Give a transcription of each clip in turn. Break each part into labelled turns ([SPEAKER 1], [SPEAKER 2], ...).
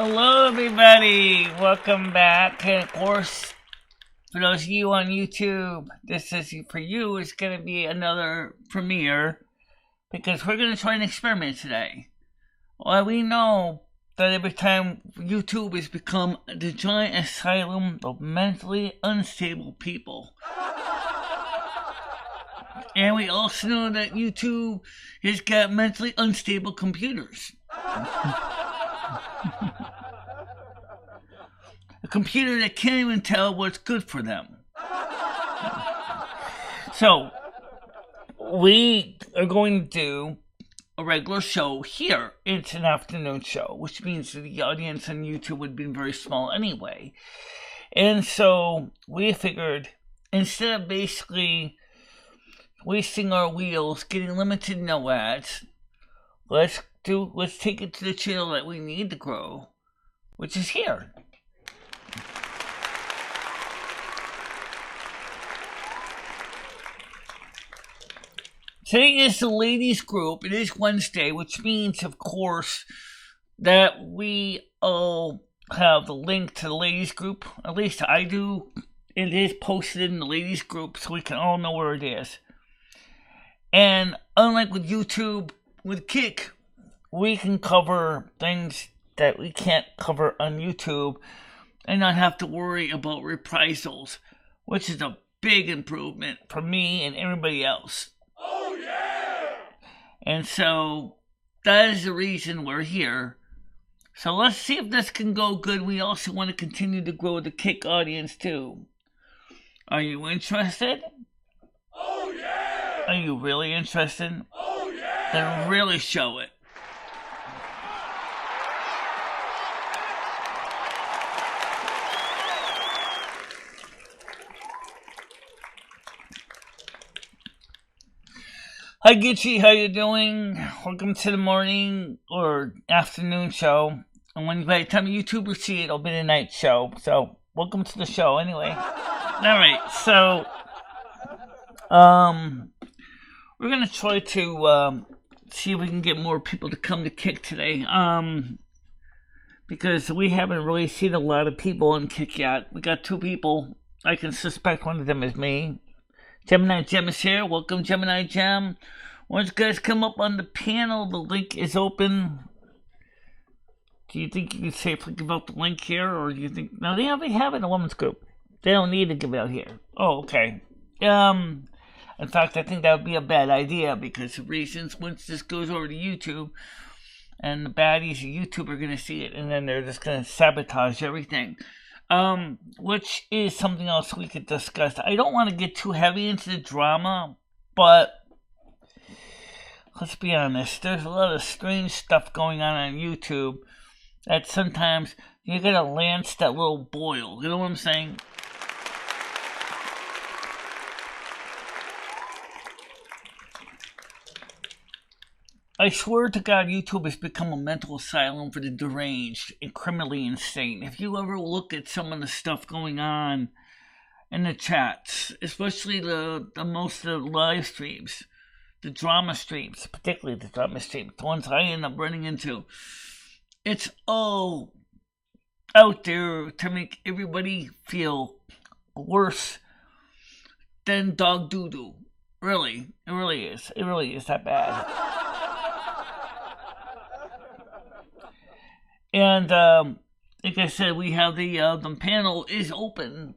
[SPEAKER 1] Hello, everybody. Welcome back. And of course, for those of you on YouTube, this is for you. It's going to be another premiere because we're going to try an experiment today. Well, we know that every time YouTube has become the giant asylum of mentally unstable people. And we also know that YouTube has got mentally unstable computers. A computer that can't even tell what's good for them. So, we are going to do a regular show here. It's an afternoon show, which means that the audience on YouTube would be very small anyway. And so, we figured, instead of basically wasting our wheels, getting limited no ads, let's take it to the channel that we need to grow, which is here. Today is the ladies group. It is Wednesday, which means, of course, that we all have the link to the ladies group. At least I do. It is posted in the ladies group, so we can all know where it is. And unlike with YouTube, with Kick, we can cover things that we can't cover on YouTube and not have to worry about reprisals, which is a big improvement for me and everybody else.
[SPEAKER 2] Oh, yeah!
[SPEAKER 1] And so, that is the reason we're here. So let's see if this can go good. We also want to continue to grow the Kick audience too. Are you interested?
[SPEAKER 2] Oh, yeah!
[SPEAKER 1] Are you really interested?
[SPEAKER 2] Oh, yeah!
[SPEAKER 1] Then really show it. Hi Gitchy, how you doing? Welcome to the morning or afternoon show. And by the time YouTubers see it, it'll be the night show. So, welcome to the show anyway. Alright, so we're gonna try to see if we can get more people to come to Kick today. Because we haven't really seen a lot of people on Kick yet. We got 2 people. I can suspect one of them is me. Gemini Gem is here. Welcome, Gemini Gem. Once you guys come up on the panel, the link is open. Do you think you can safely give out the link here, or do you think... No, they already have it in the women's group. They don't need to give it out here. Oh, okay. In fact, I think that would be a bad idea because of reasons. Once this goes over to YouTube, and the baddies of YouTube are going to see it, and then they're just going to sabotage everything. Which is something else we could discuss. I don't want to get too heavy into the drama, but let's be honest, there's a lot of strange stuff going on YouTube that sometimes you're gonna lance that little boil. You know what I'm saying? I swear to God, YouTube has become a mental asylum for the deranged and criminally insane. If you ever look at some of the stuff going on in the chats, especially the most of the live streams, the drama streams, particularly the drama streams, the ones I end up running into, it's all out there to make everybody feel worse than dog doo-doo. Really, it really is. It really is that bad. And like I said, we have the panel is open.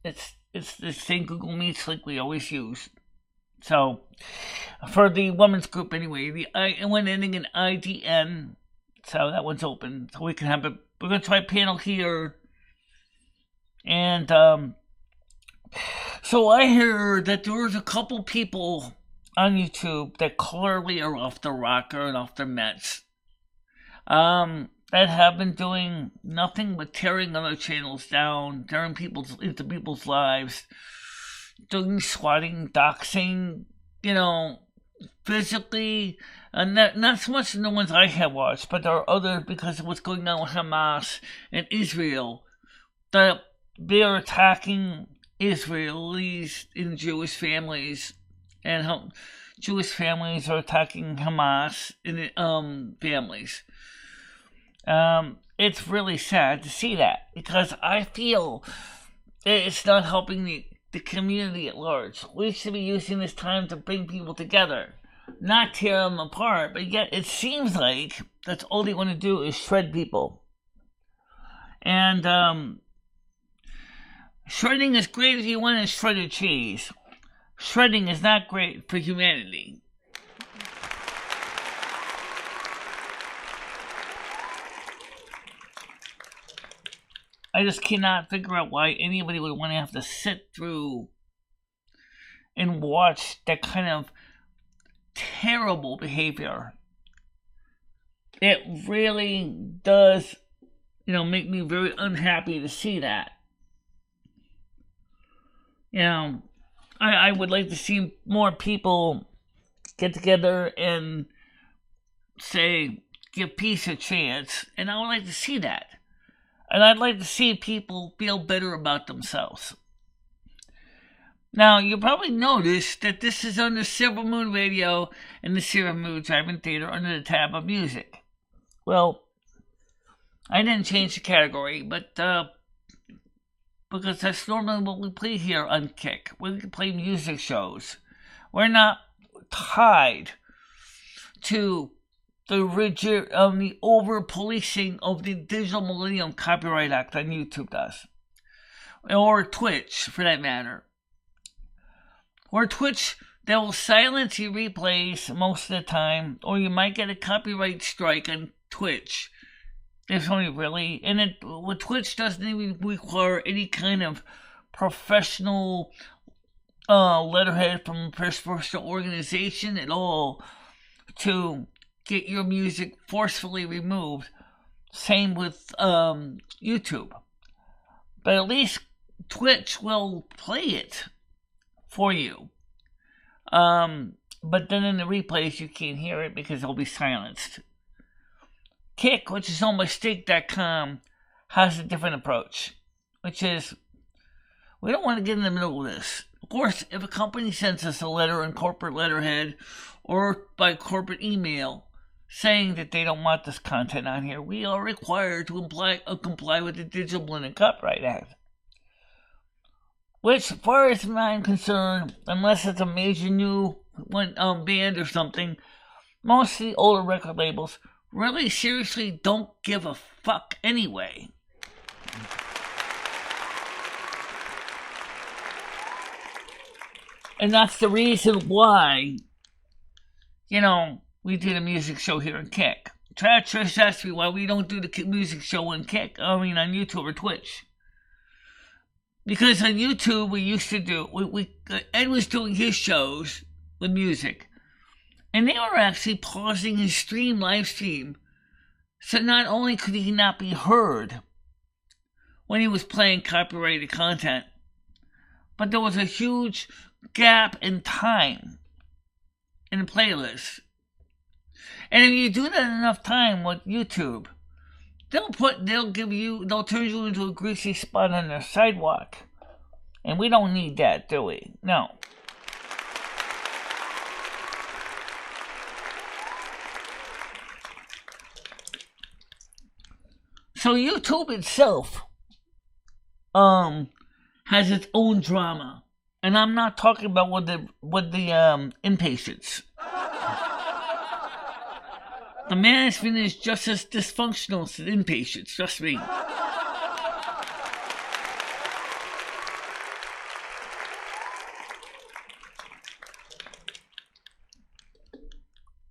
[SPEAKER 1] It's the same Google Meets like we always use. So for the women's group anyway, the one ending in IDN, so that one's open. So we can have it. We're gonna try a panel here, and so I heard that there was a couple people on YouTube that clearly are off their rocker and off their meds. That have been doing nothing but tearing other channels down, tearing into people's lives, doing swatting, doxing, physically, and not so much in the ones I have watched, but there are others because of what's going on with Hamas and Israel, that they are attacking Israelis and Jewish families, and how Jewish families are attacking Hamas and families. it's really sad to see that, because I feel it's not helping the community at large. We should be using this time to bring people together, not tear them apart, but yet it seems like that's all they want to do is shred people. And shredding is great if you want to shred a cheese. Shredding is not great for humanity. I just cannot figure out why anybody would want to have to sit through and watch that kind of terrible behavior. It really does, make me very unhappy to see that. I would like to see more people get together and say, give peace a chance, and I would like to see that. And I'd like to see people feel better about themselves. Now, you probably noticed that this is on the Silvermoon radio and the Silvermoon Drive-In Theater under the tab of music. Well, I didn't change the category, but because that's normally what we play here on Kick. We can play music shows. We're not tied to the rigid, the over-policing of the Digital Millennium Copyright Act on YouTube does. Or Twitch, for that matter. Or Twitch, they will silence your replays most of the time, or you might get a copyright strike on Twitch. It's only really, and what Twitch doesn't even require any kind of professional letterhead from a professional organization at all to get your music forcefully removed. Same with YouTube. But at least Twitch will play it for you. But then in the replays you can't hear it because it'll be silenced. Kick, which is owned by Stake.com, has a different approach, which is, we don't want to get in the middle of this. Of course, if a company sends us a letter in corporate letterhead or by corporate email saying that they don't want this content on here, we are required to comply with the Digital Millennium Copyright Act. Which, as far as I'm concerned, unless it's a major new band or something, most of the older record labels really seriously don't give a fuck anyway. And that's the reason why, we do the music show here in Kick. Trish asked me why we don't do the music show on Kick, on YouTube or Twitch. Because on YouTube we used to do, Ed was doing his shows with music. And they were actually pausing his live stream. So not only could he not be heard when he was playing copyrighted content, but there was a huge gap in time in the playlist. And if you do that enough time with YouTube, they'll turn you into a greasy spot on their sidewalk. And we don't need that, do we? No. So YouTube itself has its own drama. And I'm not talking about with the inpatients. The management is just as dysfunctional as the inpatients, trust me.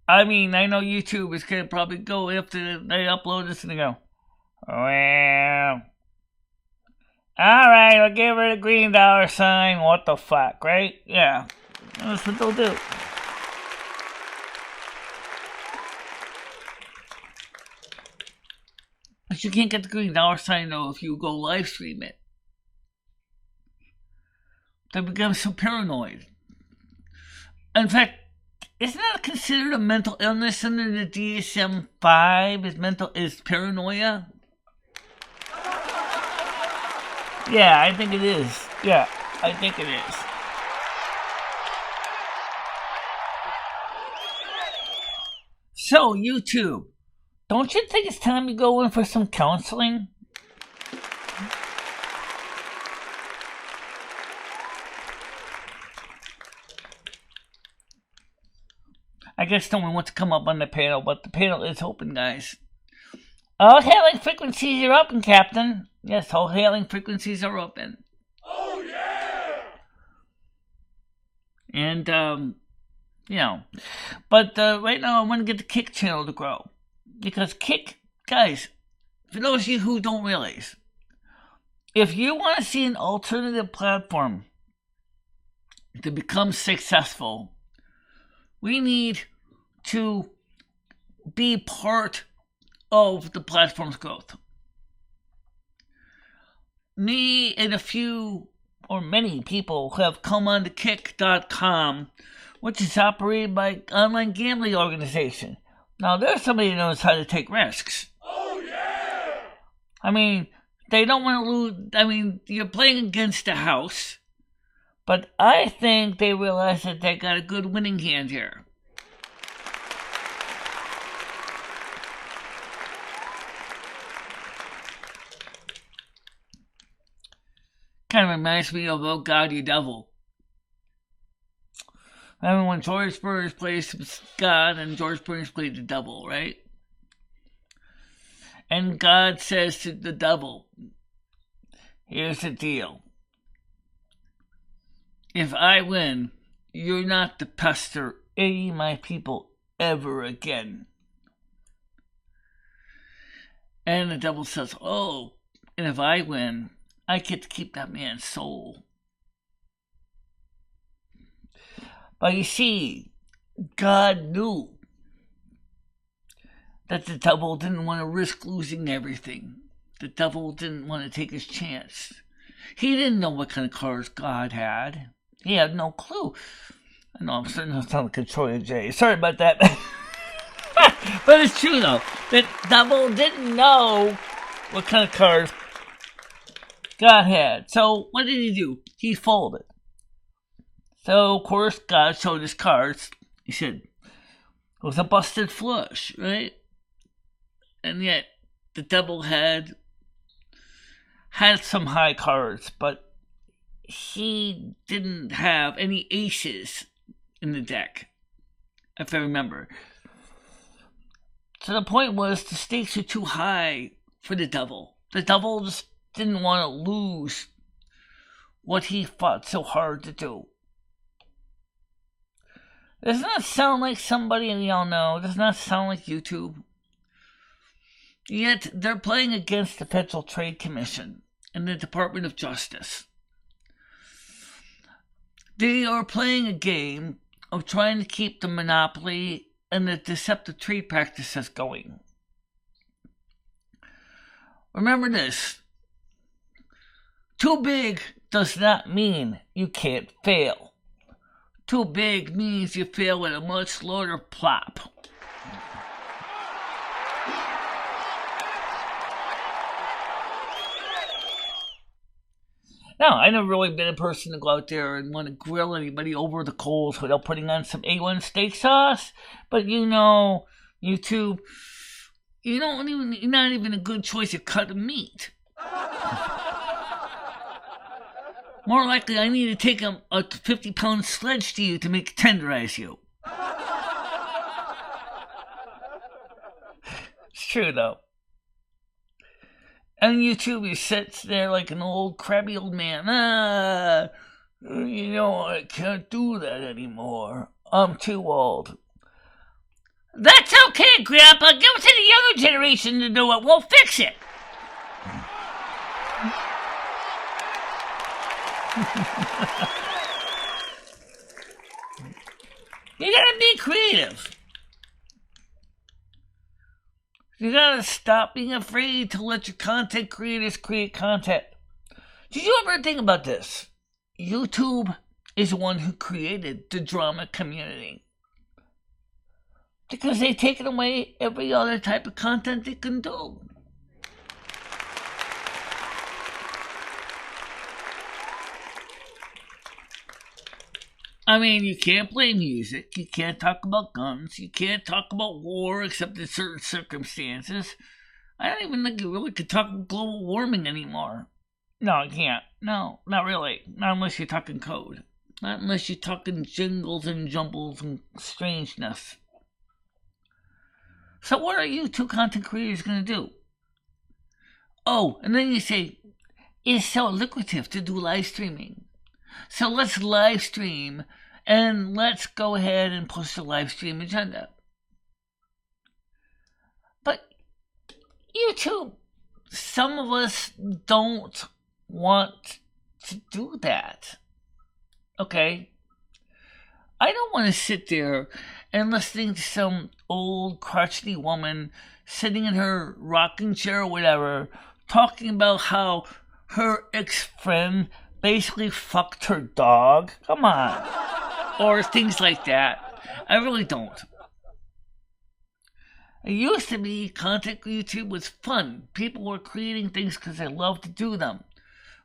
[SPEAKER 1] I know YouTube is going to probably go after they upload this and they go, well, alright, I'll give her the green dollar sign, what the fuck, right? Yeah, that's what they'll do. But you can't get the green dollar sign though if you go live stream it. They become so paranoid. In fact, isn't that considered a mental illness under the DSM-5? Is paranoia? Yeah, I think it is. Yeah, I think it is. So, YouTube, Don't you think it's time to go in for some counseling? I guess no one wants to come up on the panel, but the panel is open, guys. All hailing frequencies are open, Captain. Yes, all hailing frequencies are open.
[SPEAKER 2] Oh yeah!
[SPEAKER 1] And, but right now I want to get the Kick channel to grow. Because Kick, guys, for those of you who don't realize, if you want to see an alternative platform to become successful, we need to be part of the platform's growth. Me and a few or many people have come on to Kick.com, which is operated by an online gambling organization. Now, there's somebody who knows how to take risks.
[SPEAKER 2] Oh yeah!
[SPEAKER 1] I mean, they don't want to lose. I mean, you're playing against a house, but I think they realize that they got a good winning hand here. Kind of reminds me of Oh God, You Devil. I mean, when George Burns plays God and George Burns played the devil, right? And God says to the devil, here's the deal. If I win, you're not to pester any of my people ever again. And the devil says, oh, and if I win, I get to keep that man's soul. But you see, God knew that the devil didn't want to risk losing everything. The devil didn't want to take his chance. He didn't know what kind of cards God had. He had no clue. I know I'm starting to sound like a Troy J. Sorry about that. But it's true, though. The devil didn't know what kind of cards God had. So what did he do? He folded. So, of course, God showed his cards. He said, it was a busted flush, right? And yet, the devil had some high cards, but he didn't have any aces in the deck, if I remember. So the point was, the stakes were too high for the devil. The devil just didn't want to lose what he fought so hard to do. Doesn't that sound like somebody we all know? Doesn't that sound like YouTube? Yet they're playing against the Federal Trade Commission and the Department of Justice. They are playing a game of trying to keep the monopoly and the deceptive trade practices going. Remember this. Too big does not mean you can't fail. Too big means you fail with a much lower plop. Now, I've never really been a person to go out there and want to grill anybody over the coals without putting on some A1 steak sauce. But you know, YouTube, you're not even a good choice of cut of meat. More likely, I need to take a 50-pound sledge to you to tenderize you. It's true, though. On YouTube, he sits there like an old, crabby old man. I can't do that anymore. I'm too old. That's okay, Grandpa. Give it to the younger generation to do it. We'll fix it. You gotta be creative. You gotta stop being afraid to let your content creators create content. Did you ever think about this? YouTube is the one who created the drama community. Because they've taken away every other type of content they can do. I mean, you can't play music, you can't talk about guns, you can't talk about war except in certain circumstances. I don't even think you really could talk about global warming anymore. No, you can't. No, not really. Not unless you're talking code. Not unless you're talking jingles and jumbles and strangeness. So what are you two content creators going to do? Oh, and then you say, it's so lucrative to do live streaming. So let's live stream and let's go ahead and push the live stream agenda. But YouTube, some of us don't want to do that. Okay? I don't want to sit there and listening to some old crotchety woman sitting in her rocking chair or whatever talking about how her ex-friend basically fucked her dog. Come on. Or things like that. I really don't. It used to be content YouTube was fun. People were creating things because they loved to do them.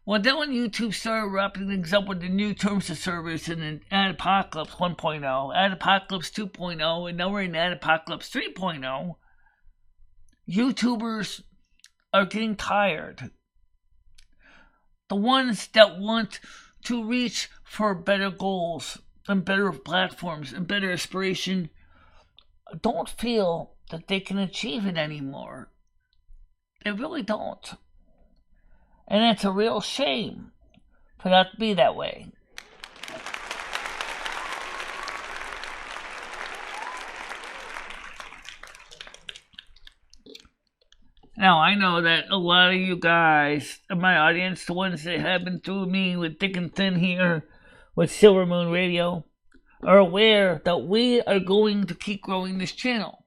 [SPEAKER 1] Well, then when YouTube started wrapping things up with the new terms of service and then Adpocalypse 1.0, Adpocalypse 2.0, and now we're in Adpocalypse 3.0, YouTubers are getting tired. The ones that want to reach for better goals and better platforms and better aspiration don't feel that they can achieve it anymore. They really don't. And it's a real shame for that to be that way. Now, I know that a lot of you guys in my audience, the ones that have been through me with thick and thin here with Silvermoon Radio, are aware that we are going to keep growing this channel.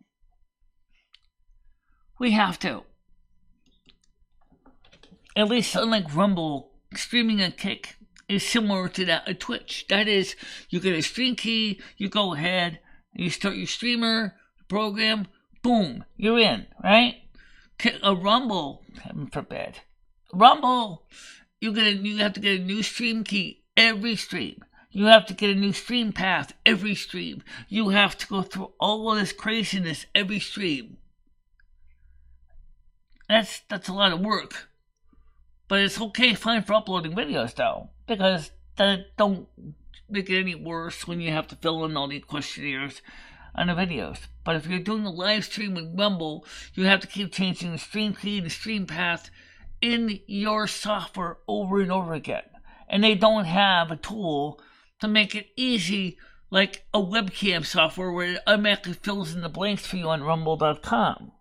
[SPEAKER 1] We have to. At least unlike Rumble, streaming a Kick is similar to that of Twitch. That is, you get a stream key, you go ahead, you start your streamer program, boom, you're in, right? A Rumble, heaven forbid. Rumble, you have to get a new stream key every stream. You have to get a new stream path every stream. You have to go through all of this craziness every stream. That's a lot of work. But it's okay, fine for uploading videos though, because that don't make it any worse when you have to fill in all the questionnaires on the videos. But if you're doing a live stream with Rumble, you have to keep changing the stream key and the stream path in your software over and over again. And they don't have a tool to make it easy like a webcam software where it automatically fills in the blanks for you on rumble.com.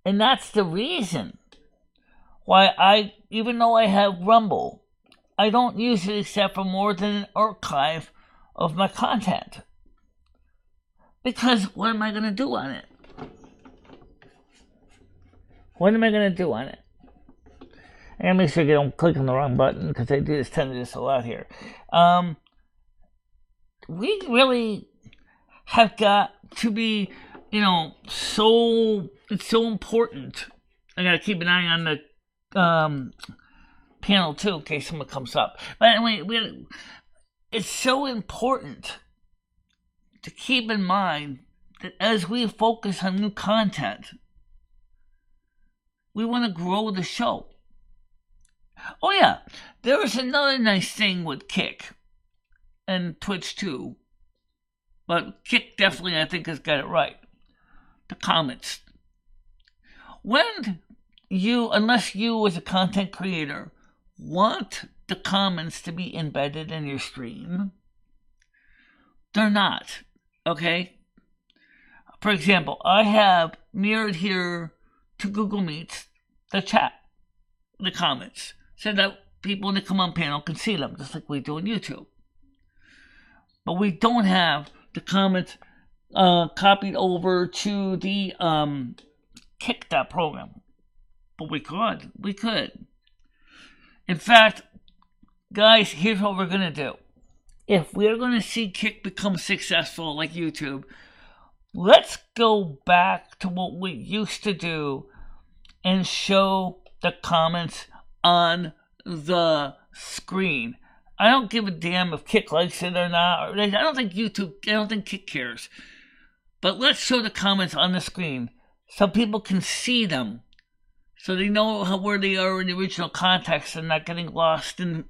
[SPEAKER 1] And that's the reason why even though I have Rumble, I don't use it except for more than an archive of my content. Because what am I going to do on it? What am I going to do on it? And make sure you don't click on the wrong button because I do tend to do this a lot here. We really have got to be, it's so important. I got to keep an eye on the panel too in case someone comes up. But anyway, it's so important to keep in mind that as we focus on new content, we want to grow the show. Oh yeah, there is another nice thing with Kick and Twitch too, but Kick definitely I think has got it right. The comments. Unless you as a content creator want the comments to be embedded in your stream, they're not, okay? For example, I have mirrored here to Google Meets the chat, the comments, so that people when they come on panel can see them, just like we do on YouTube. But we don't have the comments copied over to the Kick program. But we could. In fact, guys, here's what we're going to do. If we're going to see Kick become successful like YouTube, let's go back to what we used to do and show the comments on the screen. I don't give a damn if Kick likes it or not. I don't think Kick cares. But let's show the comments on the screen so people can see them. So they know where they are in the original context and not getting lost in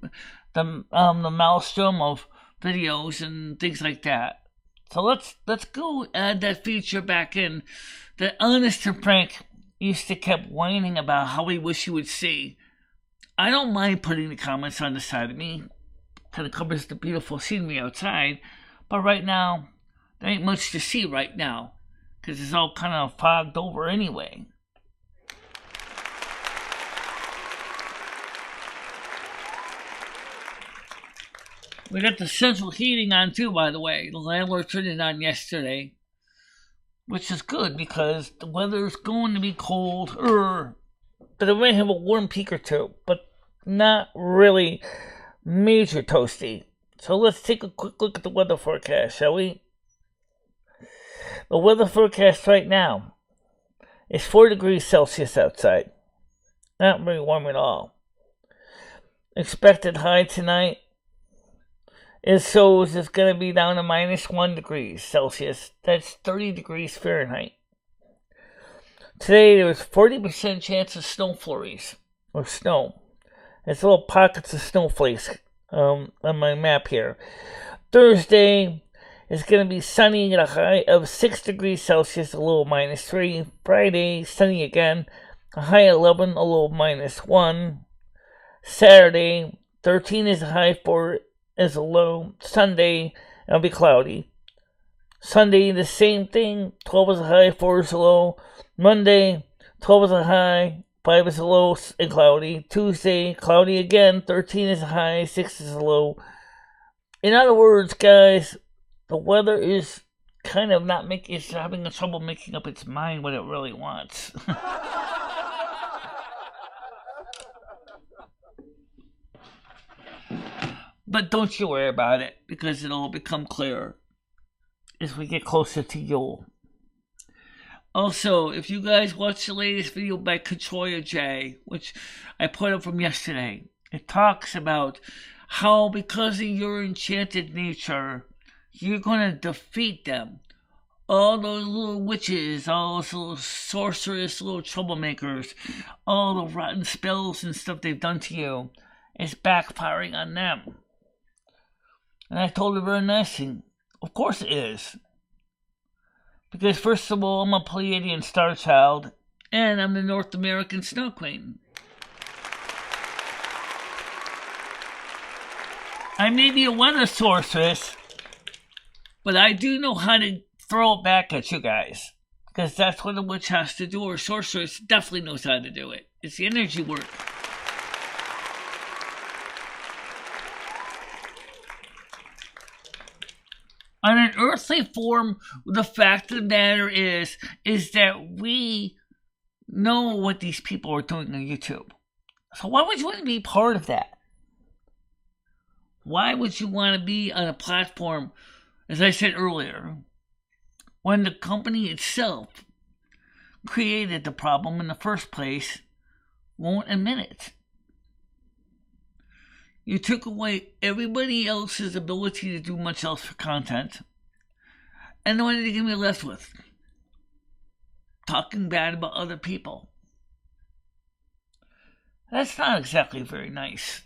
[SPEAKER 1] the maelstrom of videos and things like that. So let's go add that feature back in that Honest and Frank used to kept whining about how he wish he would see. I don't mind putting the comments on the side of me. Kind of covers the beautiful scenery outside. But right now, there ain't much to see right now. Because it's all kind of fogged over anyway. We got the central heating on too, by the way. The landlord turned it on yesterday. Which is good because the weather's going to be cold. But it may have a warm peak or two. But not really major toasty. So let's take a quick look at the weather forecast, shall we? The weather forecast right now is 4 degrees Celsius outside. Not very warm at all. Expected high tonight, it shows it's going to be down to minus 1 degrees Celsius. That's 30 degrees Fahrenheit. Today there was 40% chance of snow flurries, or snow. There's little pockets of snowflakes on my map here. Thursday is going to be sunny at a high of 6 degrees Celsius, a low minus 3. Friday, sunny again, a high 11, a low minus 1. Saturday, 13 is a high, 4 is a low. Sunday, it'll be cloudy. Sunday, the same thing, 12 is a high, 4 is a low. Monday, 12 is a high, 5 is a low and cloudy. Tuesday, cloudy again, 13 is a high, 6 is a low. In other words, guys, the weather is kind of it's having trouble making up its mind what it really wants. But don't you worry about it, because it'll become clearer as we get closer to Yule. Also, if you guys watch the latest video by Katroya J, which I put up from yesterday, it talks about how because of your enchanted nature, you're going to defeat them. All those little witches, all those little sorceress, little troublemakers, all the rotten spells and stuff they've done to you, is backfiring on them. And I told her very nice thing. Of course it is. Because first of all, I'm a Pleiadian star child, and I'm the North American Snow Queen. I may be a weather sorceress, but I do know how to throw it back at you guys. Because that's what a witch has to do, or a sorceress definitely knows how to do it. It's the energy work. On an earthly form, the fact of the matter is that we know what these people are doing on YouTube. So why would you want to be part of that? Why would you want to be on a platform, as I said earlier, when the company itself created the problem in the first place, won't admit it? You took away everybody else's ability to do much else for content. And then what are they going to be left with? Talking bad about other people. That's not exactly very nice.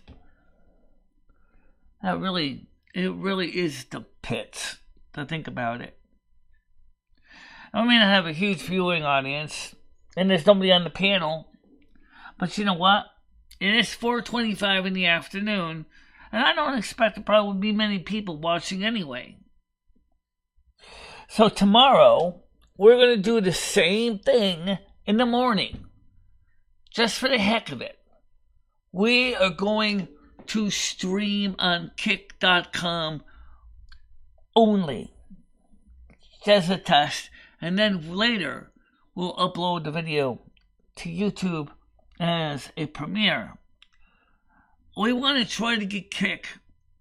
[SPEAKER 1] It really is the pits to think about it. I mean, I have a huge viewing audience, and there's nobody on the panel. But you know what? It is 4:25 in the afternoon, and I don't expect there probably be many people watching anyway. So tomorrow, we're going to do the same thing in the morning. Just for the heck of it. We are going to stream on kick.com only. Just a test. And then later, we'll upload the video to YouTube as a premiere. We want to try to get Kick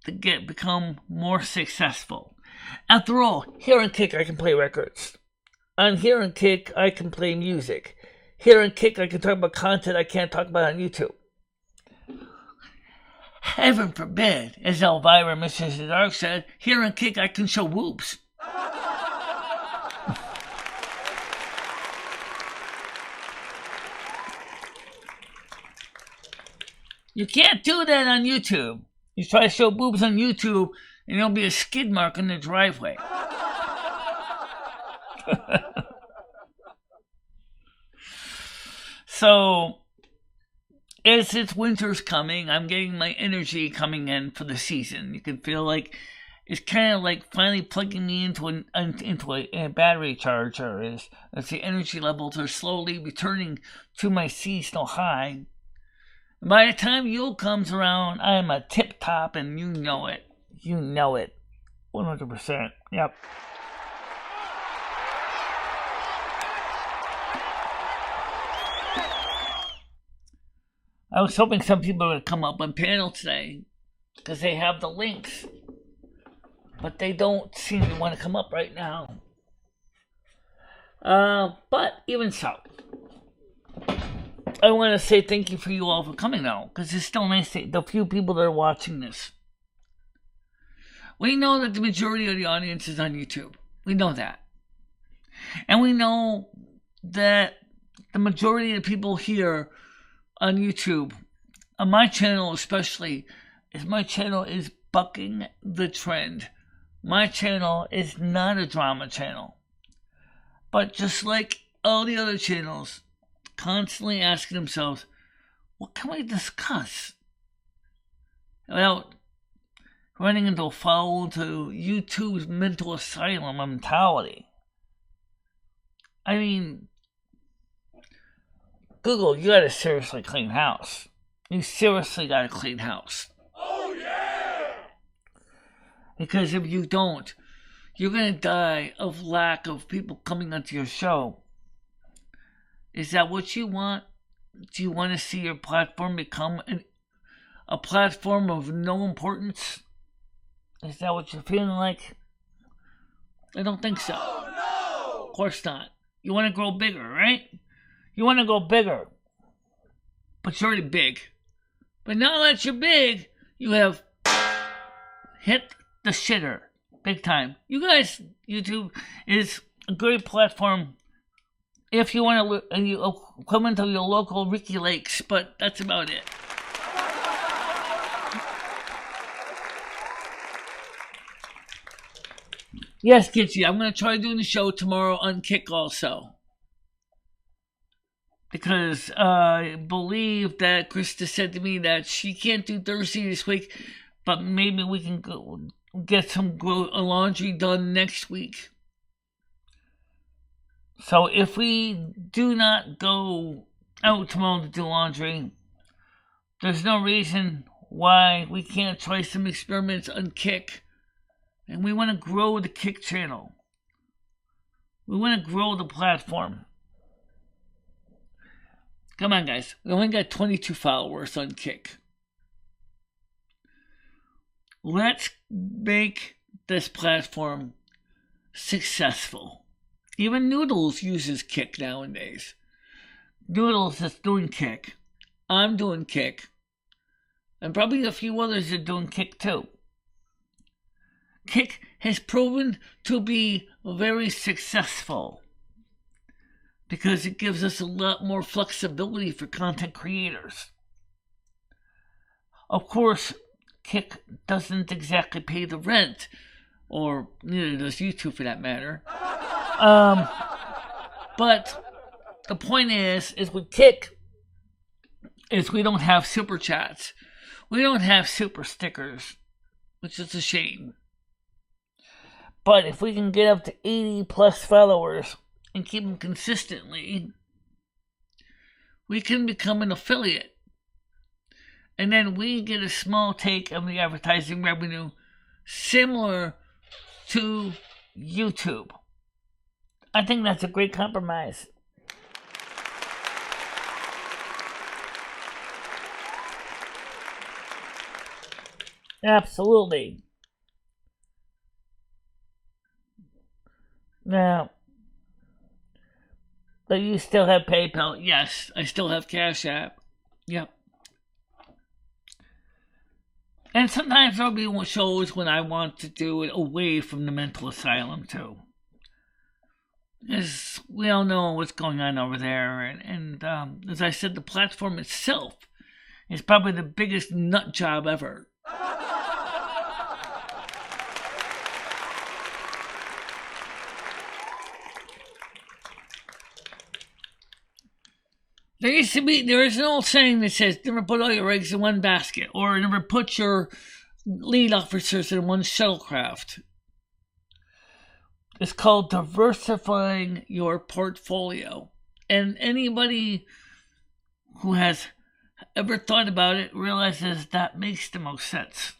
[SPEAKER 1] to become more successful. After all, here on Kick I can play records. On here on Kick I can play music. Here on Kick I can talk about content I can't talk about on YouTube. Heaven forbid, as Elvira Mrs. Dark said, here on Kick I can show boobs. You can't do that on YouTube. You try to show boobs on YouTube, and there'll be a skid mark in the driveway. So, as it's winter's coming, I'm getting my energy coming in for the season. You can feel like it's kind of like finally plugging me into a battery charger as the energy levels are slowly returning to my seasonal high. By the time Yule comes around, I am a tip top, and you know it. You know it. 100%. Yep. I was hoping some people would come up on panel today because they have the links, but they don't seem to want to come up right now. But even so, I want to say thank you for you all for coming now, because it's still nice to the few people that are watching this. We know that the majority of the audience is on YouTube. We know that. And we know that the majority of the people here on YouTube, on my channel especially, my channel is bucking the trend. My channel is not a drama channel. But just like all the other channels, constantly asking themselves, what can we discuss? Without running into a fall to YouTube's mental asylum mentality. I mean, Google, you gotta seriously clean house. You seriously gotta clean house.
[SPEAKER 2] Oh yeah!
[SPEAKER 1] Because if you don't, you're gonna die of lack of people coming onto your show. Is that what you want? Do you want to see your platform become a platform of no importance? Is that what you're feeling like? I don't think so.
[SPEAKER 2] Oh no!
[SPEAKER 1] Of course not. You want to grow bigger, right? You want to go bigger. But you're already big. But now that you're big, you have hit the shitter. Big time. You guys, YouTube is a great platform if you want to come into your local Ricky Lakes, but that's about it. Yes, Kitchy, I'm going to try doing the show tomorrow on Kick also. Because I believe that Krista said to me that she can't do Thursday this week, but maybe we can get some laundry done next week. So if we do not go out tomorrow to do laundry, there's no reason why we can't try some experiments on Kick. And we want to grow the Kick channel. We want to grow the platform. Come on, guys. We only got 22 followers on Kick. Let's make this platform successful. Even Noodles uses Kick nowadays. Noodles is doing Kick. I'm doing Kick. And probably a few others are doing Kick too. Kick has proven to be very successful because it gives us a lot more flexibility for content creators. Of course, Kick doesn't exactly pay the rent, or neither does YouTube for that matter. But the point is with Kick, is we don't have super chats. We don't have super stickers, which is a shame. But if we can get up to 80 plus followers and keep them consistently, we can become an affiliate. And then we get a small take of the advertising revenue similar to YouTube. I think that's a great compromise. Absolutely. Now, do you still have PayPal? Yes, I still have CashApp. Yep. And sometimes there'll be shows when I want to do it away from the mental asylum too. Because we all know what's going on over there. And as I said, the platform itself is probably the biggest nut job ever. There is an old saying that says, never put all your eggs in one basket, or never put your lead officers in one shuttlecraft. It's called diversifying your portfolio. And anybody who has ever thought about it realizes that makes the most sense.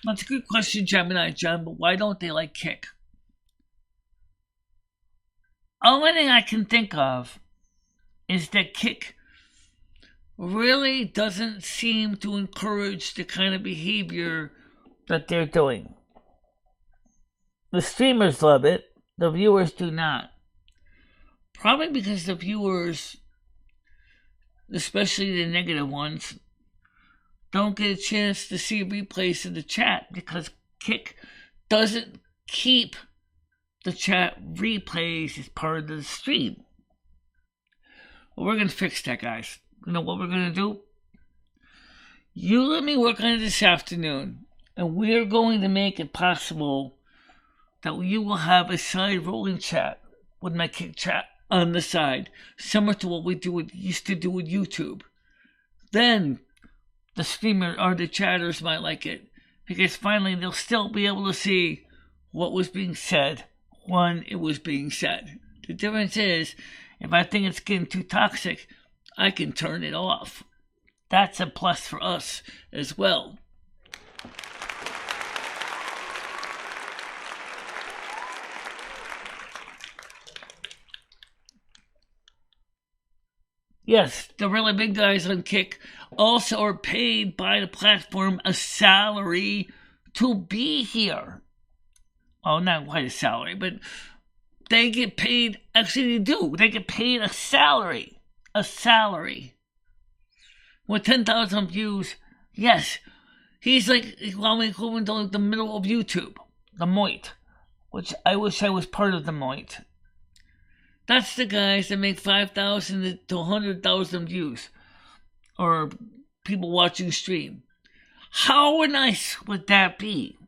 [SPEAKER 1] That's a good question, Gemini John, but why don't they like Kick? Only thing I can think of is that Kick really doesn't seem to encourage the kind of behavior that they're doing. The streamers love it, the viewers do not. Probably because the viewers, especially the negative ones, don't get a chance to see replays in the chat because Kick doesn't keep the chat replays as part of the stream. Well, we're going to fix that, guys. You know what we're going to do? You let me work on it this afternoon, and we're going to make it possible that you will have a side rolling chat with my Kick chat on the side, similar to what we used to do with YouTube. Then the streamer or the chatters might like it, because finally they'll still be able to see what was being said when it was being said. The difference is, if I think it's getting too toxic, I can turn it off. That's a plus for us as well. Yes, the really big guys on Kick also are paid by the platform a salary to be here. Oh, not quite a salary, but they get paid. Actually, they do. They get paid a salary. A salary. With 10,000 views, yes, he's like equivalent to the middle of YouTube, the Moit, which I wish I was part of the Moit. That's the guys that make 5,000 to 100,000 views, or people watching stream. How nice would that be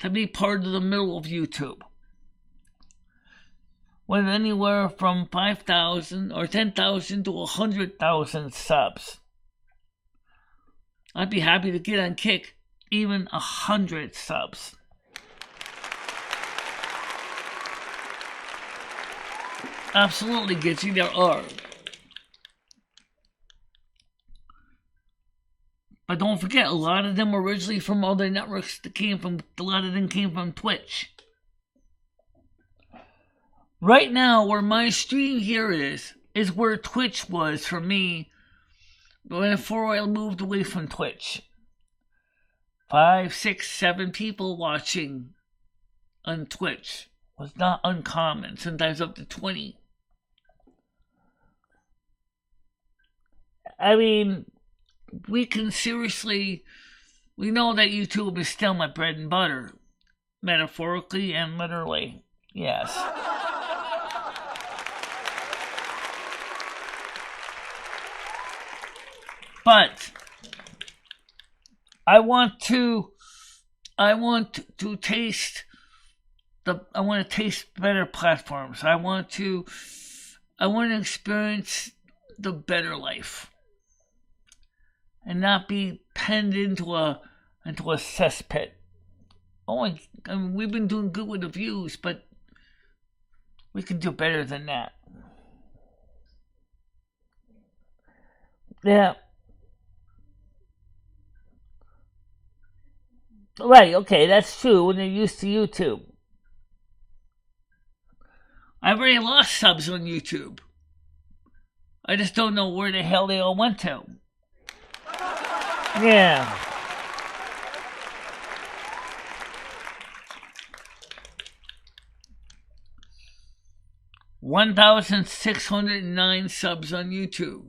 [SPEAKER 1] to be part of the middle of YouTube? With anywhere from 5,000 or 10,000 to 100,000 subs. I'd be happy to get on Kick even 100 subs. Absolutely, Gitchy, there are. But don't forget, a lot of them were originally from other networks a lot of them came from Twitch. Right now, where my stream here is where Twitch was for me before I moved away from Twitch. 5, 6, 7 people watching on Twitch was not uncommon, sometimes up to 20. I mean, we know that YouTube is still my bread and butter, metaphorically and literally, yes. But I want to taste better platforms. I want to experience the better life and not be penned into a cesspit. We've been doing good with the views, but we can do better than that. Yeah. Right, okay, that's true when you're used to YouTube. I've already lost subs on YouTube. I just don't know where the hell they all went to. Yeah. 1,609 subs on YouTube.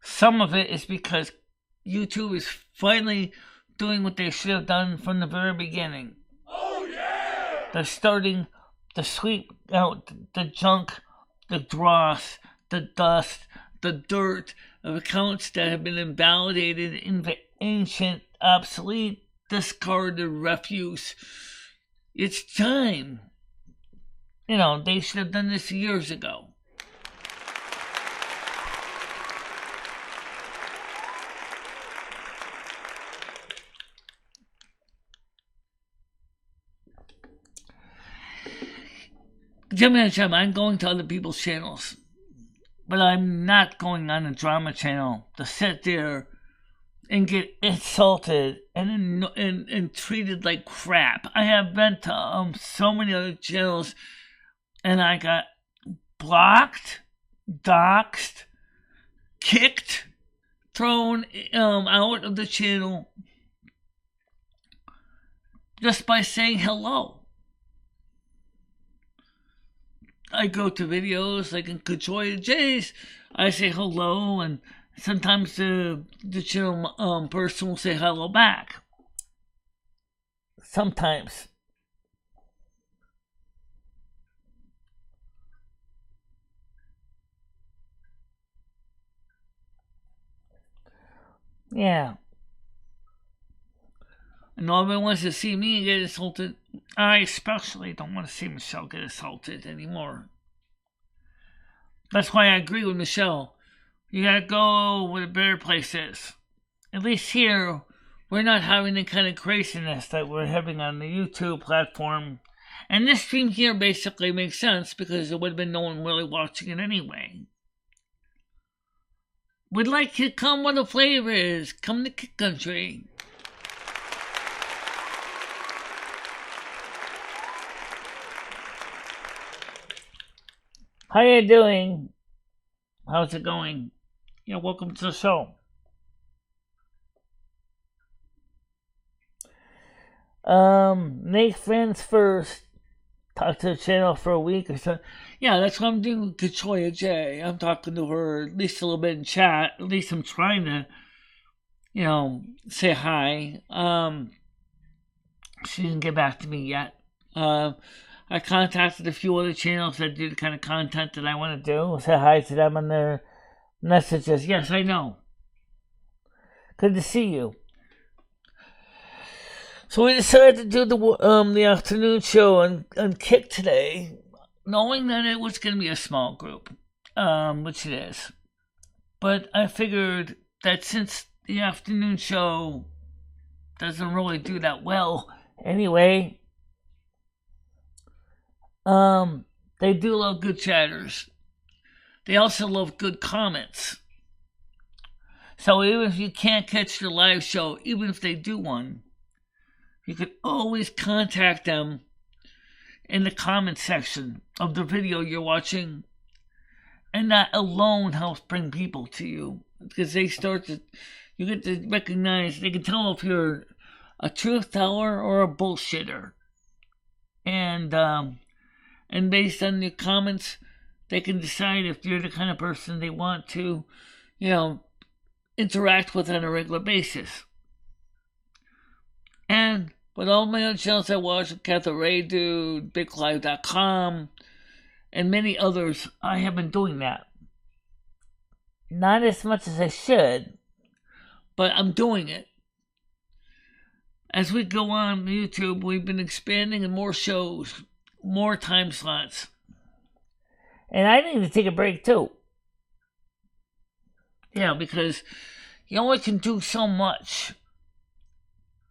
[SPEAKER 1] Some of it is because YouTube is finally doing what they should have done from the very beginning.
[SPEAKER 2] Oh yeah!
[SPEAKER 1] They're starting to sweep out the junk, the dross, the dust, the dirt of accounts that have been invalidated in the ancient, obsolete, discarded refuse. It's time. They should have done this years ago. Gemini Gem, I'm going to other people's channels, but I'm not going on a drama channel to sit there and get insulted and treated like crap. I have been to so many other channels, and I got blocked, doxxed, kicked, thrown out of the channel just by saying hello. I go to videos like in Kachoya J's, I say hello, and sometimes the channel person will say hello back. Sometimes. Yeah. And nobody wants to see me get insulted. I especially don't want to see Michelle get assaulted anymore. That's why I agree with Michelle. You gotta go where the better place is. At least here, we're not having the kind of craziness that we're having on the YouTube platform. And this stream here basically makes sense because there would have been no one really watching it anyway. We'd like you to come where the flavor is. Come to Kick Country. How you doing? How's it going? Welcome to the show. Make friends first. Talk to the channel for a week or so. Yeah, that's what I'm doing with Kachoya J. I'm talking to her at least a little bit in chat. At least I'm trying to, say hi. She didn't get back to me yet. I contacted a few other channels that do the kind of content that I want to do. Say hi to them on their messages. Yes, I know. Good to see you. So we decided to do the afternoon show on Kick today, knowing that it was going to be a small group, which it is. But I figured that since the afternoon show doesn't really do that well anyway, they do love good chatters. They also love good comments. So even if you can't catch the live show, even if they do one, you could always contact them in the comment section of the video you're watching. And that alone helps bring people to you. Because you get to recognize, they can tell if you're a truth teller or a bullshitter. And based on your comments, they can decide if you're the kind of person they want to, interact with on a regular basis. And with all my other channels I watch, Catherine Ray Dude, BigLive.com, and many others, I have been doing that. Not as much as I should, but I'm doing it. As we go on YouTube, we've been expanding in more shows, more time slots. And I need to take a break too. Yeah, because you only can do so much.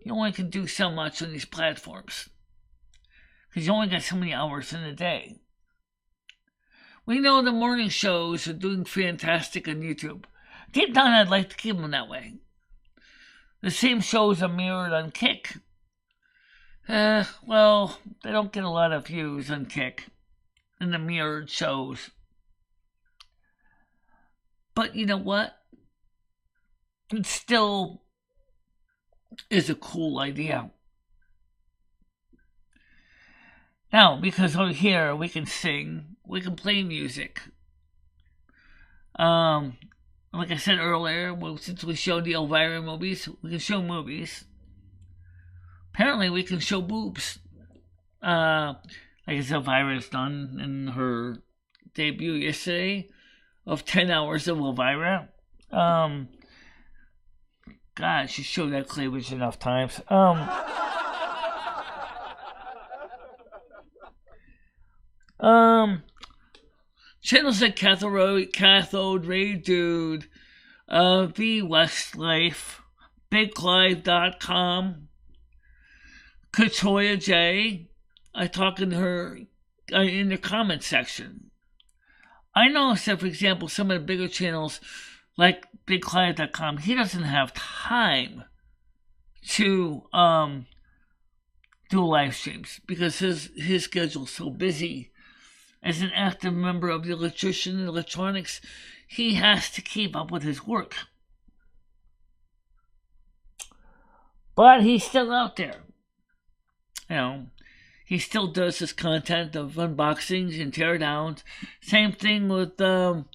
[SPEAKER 1] You only can do so much on these platforms. Because you only got so many hours in a day. We know the morning shows are doing fantastic on YouTube. Deep down, I'd like to keep them that way. The same shows are mirrored on Kick. Well, they don't get a lot of views on Kick in the mirrored shows. But you know what? It still is a cool idea. Now, because over here we can sing, we can play music. Like I said earlier, since we showed the Elvira movies, we can show movies. Apparently, we can show boobs. Like I said, Elvira's done in her debut yesterday of 10 hours of Elvira. God, she showed that cleavage enough times. Channels like Cathode Ray Dude, The Westlife, BigLive.com, Katoya J. I talk in her in the comment section. I noticed that, for example, some of the bigger channels like BigLive.com, he doesn't have time to do live streams because his schedule's so busy. As an active member of the electrician and electronics, he has to keep up with his work. But he's still out there. You know, he still does his content of unboxings and teardowns. Same thing with, oh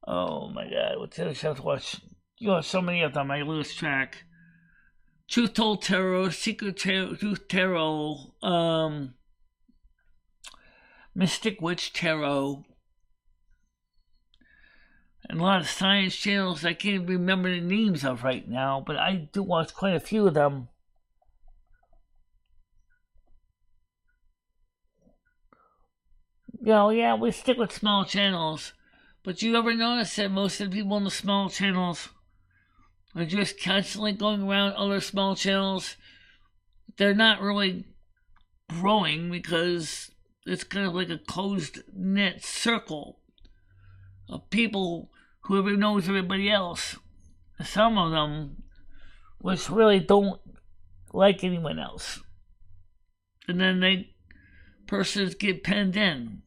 [SPEAKER 1] my God, what's the other show to watch? You have so many of them, I lose track. Truth Told Tarot, Secret Truth Tarot, Mystic Witch Tarot, and a lot of science channels I can't remember the names of right now, but I do watch quite a few of them. You know, yeah, we stick with small channels, but you ever notice that most of the people on the small channels are just constantly going around other small channels? They're not really growing because it's kind of like a closed-knit circle of people who knows everybody else. Some of them which really don't like anyone else. And then persons get penned in.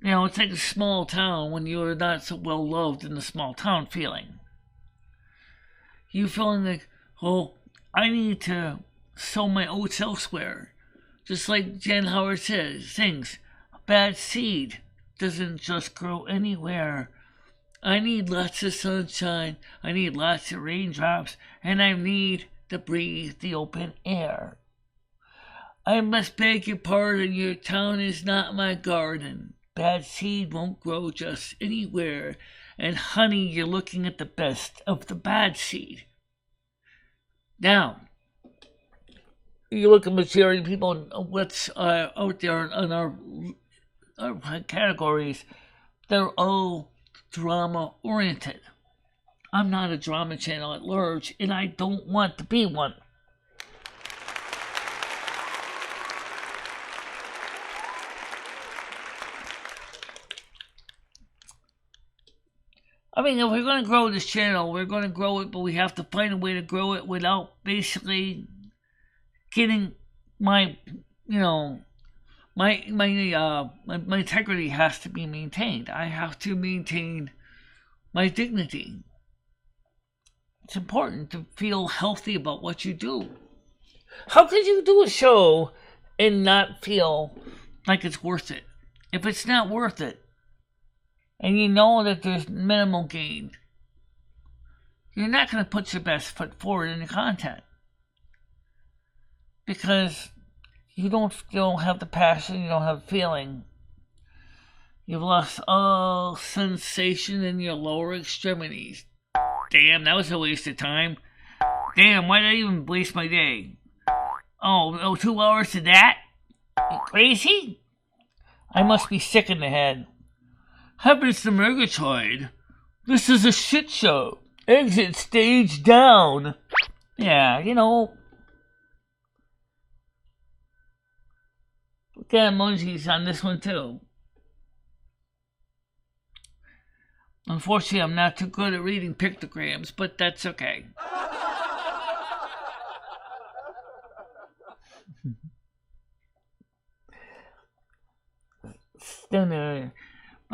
[SPEAKER 1] You know, it's like a small town when you're not so well loved in the small town feeling. You feeling like, oh, I need to sow my oats elsewhere. Just like Jen Howard sings, a bad seed doesn't just grow anywhere. I need lots of sunshine, I need lots of raindrops, and I need to breathe the open air. I must beg your pardon, your town is not my garden. Bad seed won't grow just anywhere, and honey, you're looking at the best of the bad seed. Now, you look at majority of people, what's out there on our categories, they're all drama-oriented. I'm not a drama channel at large, and I don't want to be one. I mean, if we're going to grow this channel, we're going to grow it, but we have to find a way to grow it without basically getting my integrity has to be maintained. I have to maintain my dignity. It's important to feel healthy about what you do. How could you do a show and not feel like it's worth it? If it's not worth it, and you know that there's minimal gain, you're not going to put your best foot forward in the content. Because you don't have the passion, you don't have the feeling. You've lost all sensation in your lower extremities. Damn, that was a waste of time. Damn, why did I even waste my day? Oh, 2 hours to that? You crazy? I must be sick in the head. Happens to Murgatroyd. This is a shit show. Exit stage down. Yeah, Look at emojis on this one too. Unfortunately, I'm not too good at reading pictograms, but that's okay. Well,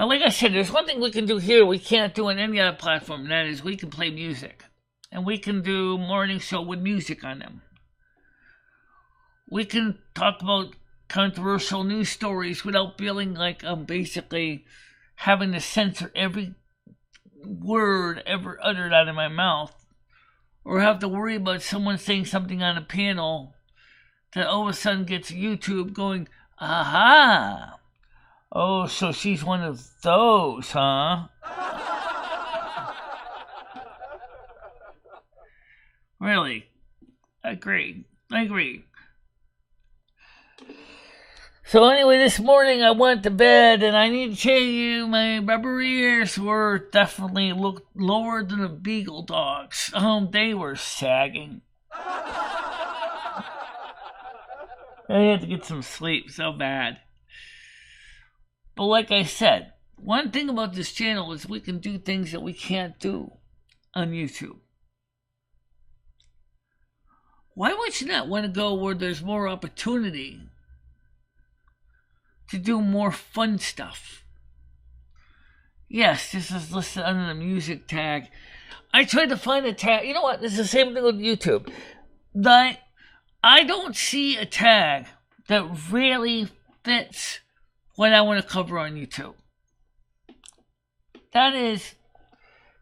[SPEAKER 1] like I said, there's one thing we can do here we can't do on any other platform, and that is we can play music. And we can do morning show with music on them. We can talk about controversial news stories without feeling like I'm basically having to censor every word ever uttered out of my mouth, or have to worry about someone saying something on a panel that all of a sudden gets YouTube going, aha! Oh, so she's one of those, huh? Really? I agree. So anyway, this morning I went to bed, and I need to tell you, my rubber ears were definitely lower than a beagle dog's. They were sagging. I had to get some sleep so bad. But like I said, one thing about this channel is we can do things that we can't do on YouTube. Why would you not want to go where there's more opportunity to do more fun stuff? Yes, this is listed under the music tag. I tried to find a tag. You know what? It's the same thing with YouTube. I don't see a tag that really fits what I want to cover on YouTube. That is,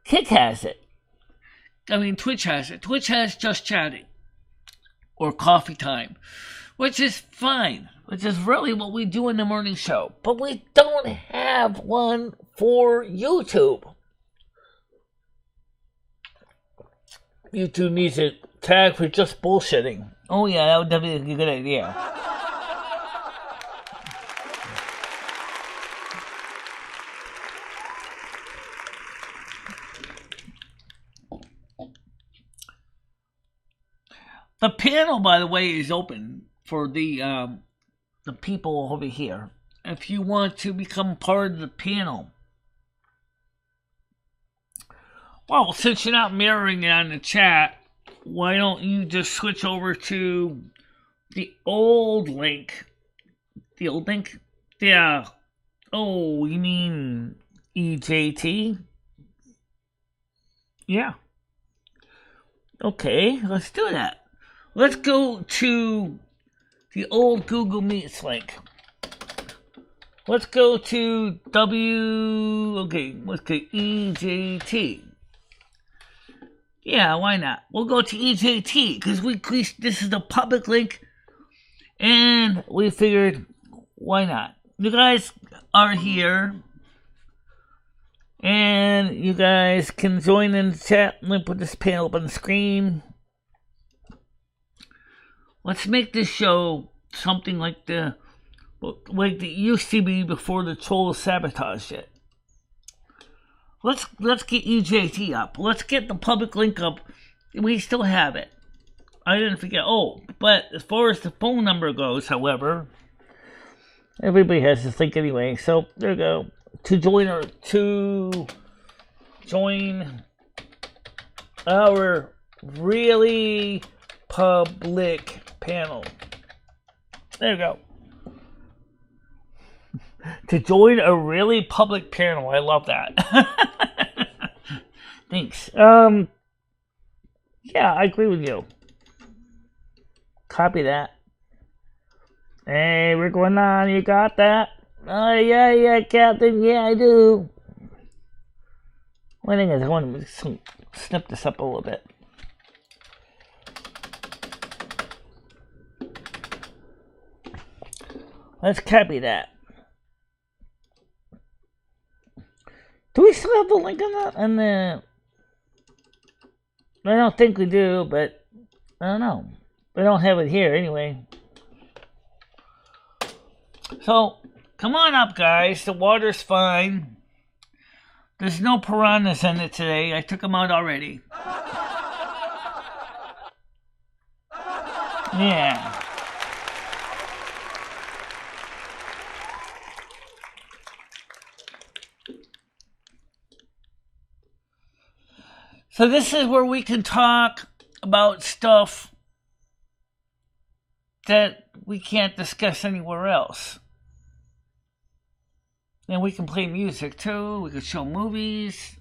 [SPEAKER 1] Kick has it. I mean, Twitch has it. Twitch has Just Chatting or Coffee Time, which is fine, which is really what we do in the morning show. But we don't have one for YouTube. YouTube needs a tag for just bullshitting. Oh yeah, that would definitely be a good idea. The panel, by the way, is open for the people over here. If you want to become part of the panel. Well, since you're not mirroring it on the chat, why don't you just switch over to the old link? The old link? Yeah. Oh, you mean EJT? Yeah. Okay, let's do that. Let's go to the old Google Meets link. Let's go to let's go EJT. Yeah, why not? We'll go to EJT because this is the public link, and we figured, why not? You guys are here, and you guys can join in the chat. Let me put this panel up on the screen. Let's make this show something like it used to be before the trolls sabotaged it. Let's get EJT up. Let's get the public link up. We still have it. I didn't forget. Oh, but as far as the phone number goes, however, everybody has this link anyway. So there we go. To join our really public panel. There you go. To join a really public panel. I love that. Thanks. Yeah, I agree with you. Copy that. Hey, what's going on? You got that? Oh, yeah, Captain. Yeah, I do. One thing is, I want to snip this up a little bit. Let's copy that. Do we still have the link on that? I don't think we do, but I don't know. We don't have it here anyway. So, come on up, guys. The water's fine. There's no piranhas in it today. I took them out already. Yeah. So this is where we can talk about stuff that we can't discuss anywhere else. And we can play music too. We can show movies.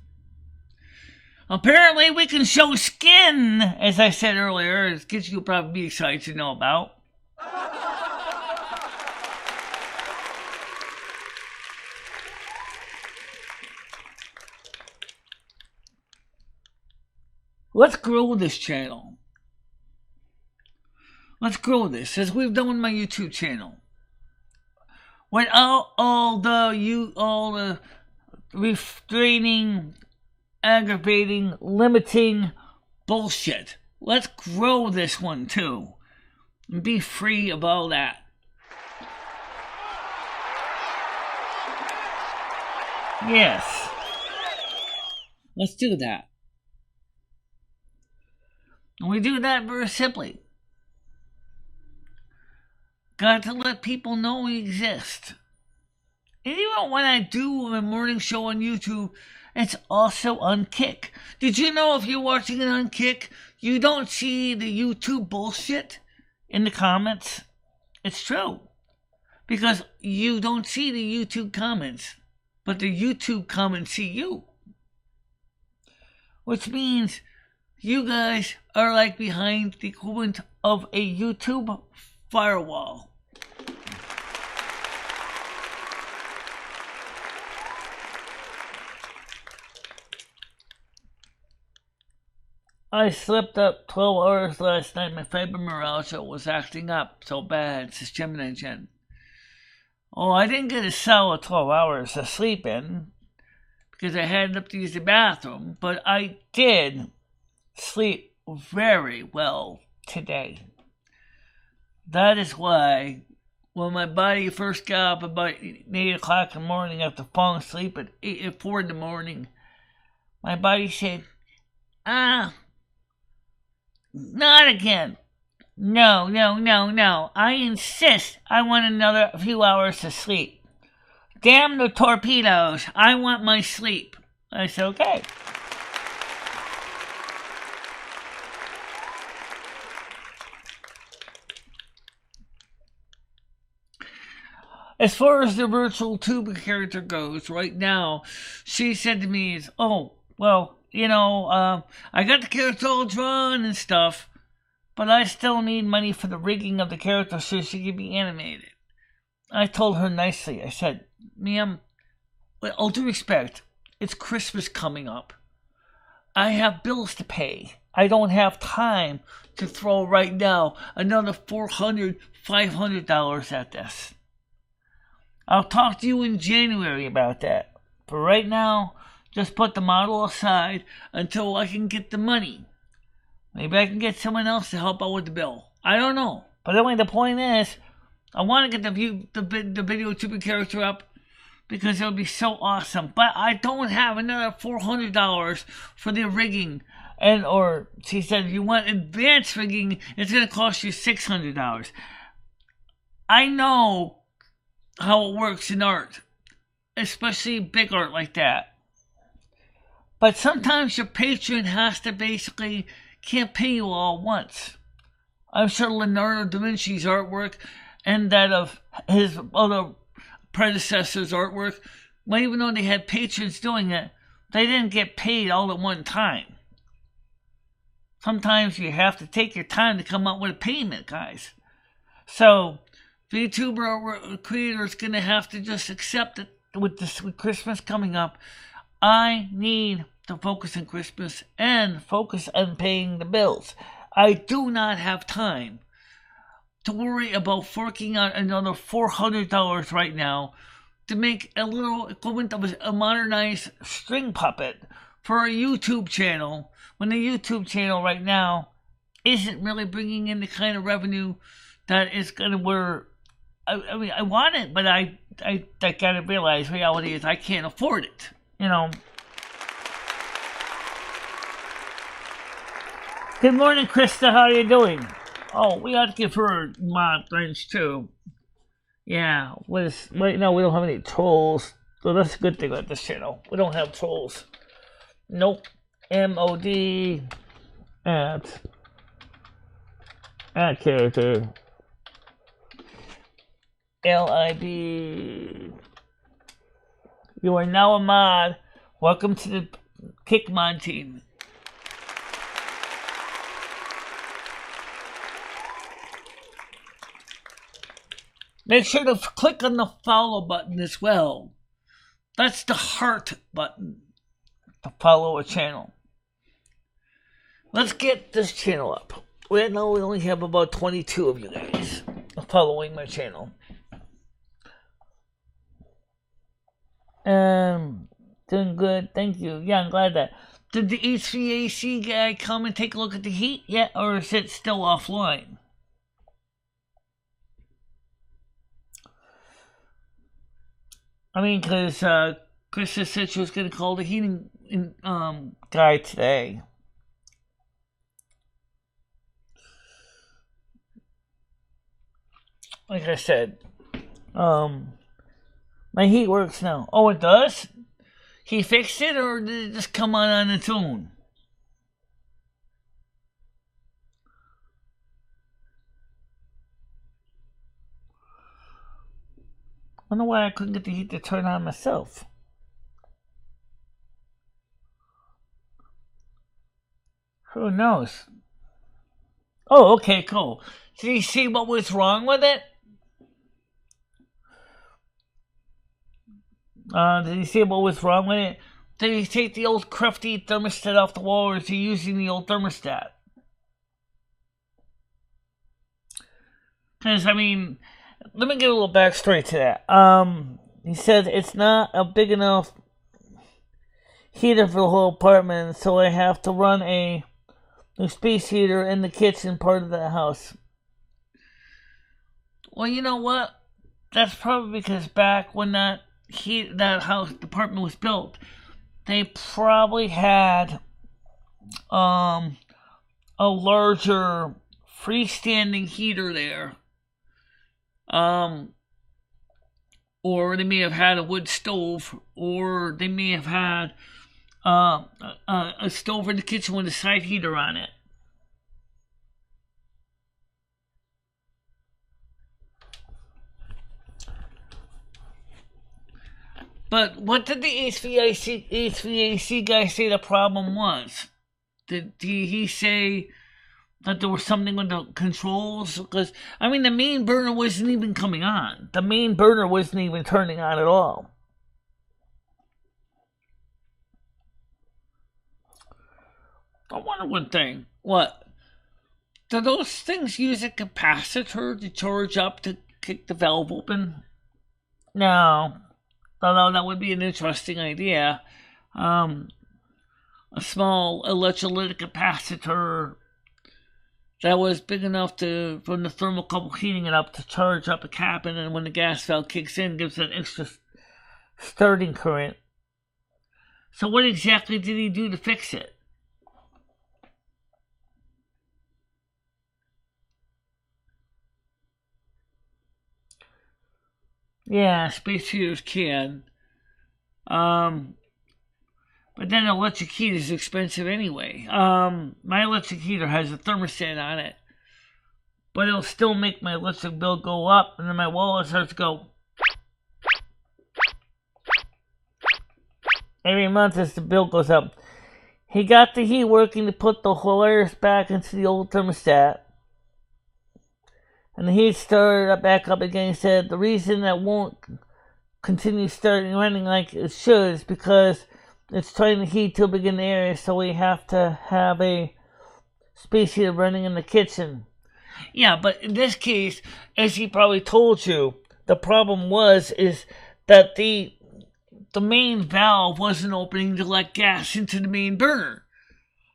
[SPEAKER 1] Apparently we can show skin, as I said earlier. As kids you'll probably be excited to know about. Let's grow this channel. Let's grow this, as we've done with my YouTube channel. Without all the restraining, aggravating, limiting bullshit. Let's grow this one too. And be free of all that. Yes. Let's do that. And we do that very simply. Got to let people know we exist. And even when I do a morning show on YouTube, it's also on Kick. Did you know if you're watching it on Kick, you don't see the YouTube bullshit in the comments? It's true. Because you don't see the YouTube comments, but the YouTube comments see you. Which means you guys are like behind the equivalent of a YouTube firewall. I slept up 12 hours last night. My fibromyalgia was acting up so bad, says Gemini Jen. Oh, I didn't get a solid 12 hours of sleep in because I had up to use the bathroom, but I did sleep very well today. That is why when my body first got up about 8 o'clock in the morning after falling asleep at 4 in the morning, my body said, not again. No. I insist I want another few hours of sleep. Damn the torpedoes. I want my sleep. I said, okay. As far as the virtual tuba character goes, right now, she said to me, oh, well, I got the character all drawn and stuff, but I still need money for the rigging of the character so she can be animated. I told her nicely, I said, ma'am, with all due respect, it's Christmas coming up. I have bills to pay. I don't have time to throw right now another $400, $500 at this. I'll talk to you in January about that. But right now, just put the model aside until I can get the money. Maybe I can get someone else to help out with the bill. I don't know. But anyway, the point is, I want to get the video tuber character up because it would be so awesome. But I don't have another $400 for the rigging. Or she said, if you want advanced rigging, it's going to cost you $600. I know how it works in art, especially big art like that. But sometimes your patron has to basically can't pay you all at once. I'm sure Leonardo da Vinci's artwork and that of his other predecessors' artwork, well, even though they had patrons doing it, they didn't get paid all at one time. Sometimes you have to take your time to come up with a payment, guys. So the YouTuber creator is going to have to just accept it with Christmas coming up. I need to focus on Christmas and focus on paying the bills. I do not have time to worry about forking out another $400 right now to make a little equivalent of a modernized string puppet for a YouTube channel when the YouTube channel right now isn't really bringing in the kind of revenue that is going to where I want it, but I gotta realize reality is I can't afford it. Good morning, Krista. How are you doing? Oh, we ought to give her mod friends too. Yeah, we don't have any trolls, so that's a good thing about this channel. We don't have trolls. Nope. MOD at character. LIB. You are now a mod. Welcome to the Kick Mod team. Make sure to click on the follow button as well. That's the heart button to follow a channel. let's get this channel up. Right now we only have about 22 of you guys following my channel. Doing good, thank you. Yeah, I'm glad that. Did the HVAC guy come and take a look at the heat yet, or is it still offline? I mean, because Krista said she was going to call the heating guy today. Like I said, my heat works now. Oh, it does? He fixed it, or did it just come on its own? I wonder why I couldn't get the heat to turn on myself. Who knows? Oh, okay, cool. Did you see what was wrong with it? Did you see what was wrong with it? Did you take the old crufty thermostat off the wall, or is he using the old thermostat? Because, I mean, let me give a little backstory to that. He said it's not a big enough heater for the whole apartment, so I have to run a space heater in the kitchen part of the house. Well, you know what? That's probably because back when that house apartment was built, they probably had a larger freestanding heater there. Or they may have had a wood stove, or they may have had a stove in the kitchen with a side heater on it. But what did the HVAC guy say the problem was? Did he say that there was something with the controls? Because, I mean, the main burner wasn't even coming on. The main burner wasn't even turning on at all. I wonder one thing. What? Do those things use a capacitor to charge up to kick the valve open? No. Although that would be an interesting idea. A small electrolytic capacitor that was big enough to, from the thermocouple heating it up, to charge up a cabin, and when the gas valve kicks in, gives an extra starting current. So what exactly did he do to fix it? Yeah, space heaters can. But then an electric heater is expensive anyway. My electric heater has a thermostat on it, but it'll still make my electric bill go up, and then my wallet starts to go every month as the bill goes up. He got the heat working to put the wires back into the old thermostat, and the heat started back up again. He said the reason that won't continue running like it should is because it's trying to heat too big in the area, so we have to have a space heater running in the kitchen. Yeah, but in this case, as he probably told you, the problem is that the main valve wasn't opening to let gas into the main burner.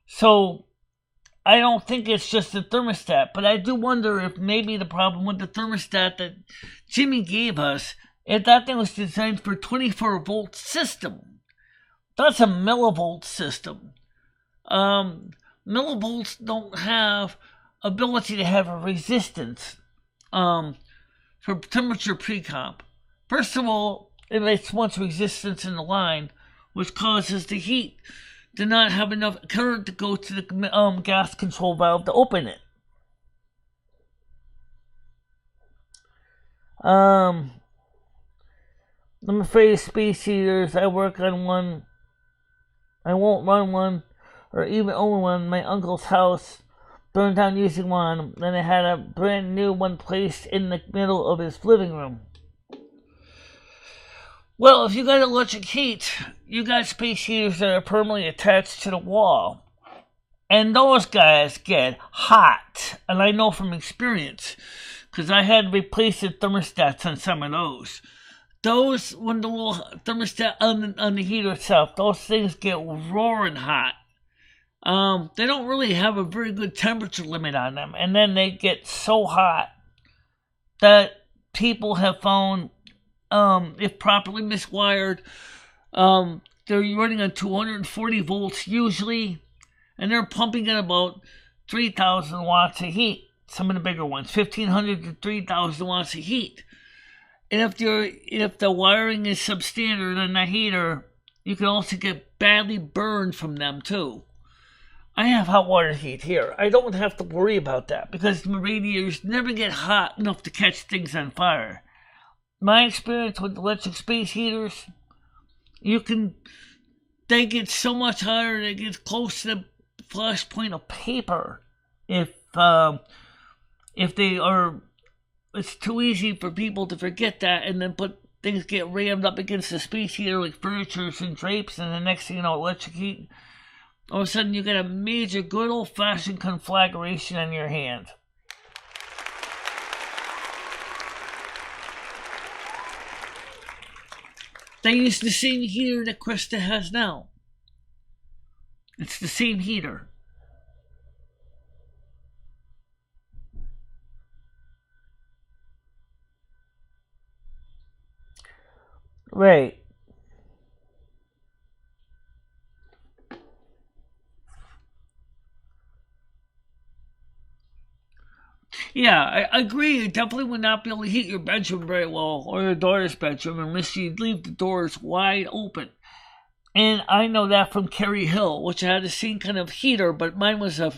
[SPEAKER 1] So I don't think it's just the thermostat, but I do wonder if maybe the problem with the thermostat that Jimmy gave us, if that thing was designed for a 24-volt system. That's a millivolt system. Millivolts don't have ability to have a resistance for temperature pre-comp. First of all, it makes much resistance in the line, which causes the heat to not have enough current to go to the gas control valve to open it. I'm afraid of space heaters. I work on one. I won't run one or even own one. My uncle's house burned down using one, and I had a brand new one placed in the middle of his living room. Well, if you got electric heat, you got space heaters that are permanently attached to the wall. And those guys get hot. And I know from experience, because I had to replace the thermostats on some of those. When the little thermostat on the heater itself, those things get roaring hot. They don't really have a very good temperature limit on them. And then they get so hot that people have found, if properly miswired, they're running on 240 volts usually, and they're pumping at about 3,000 watts of heat. Some of the bigger ones, 1,500 to 3,000 watts of heat. And if the wiring is substandard on the heater, you can also get badly burned from them too. I have hot water heat here. I don't have to worry about that because my radiators never get hot enough to catch things on fire. My experience with electric space heaters, they get so much hotter they get close to the flash point of paper. If they are, it's too easy for people to forget that and then things get rammed up against the space heater like furniture and drapes, and the next thing you know, electric heat. All of a sudden, you get a major, good old-fashioned conflagration on your hand. They use the same heater that Krista has now. It's the same heater. Right. Yeah, I agree. You definitely would not be able to heat your bedroom very well, or your daughter's bedroom, unless you leave the doors wide open. And I know that from Kerry Hill, which had the same kind of heater, but mine was a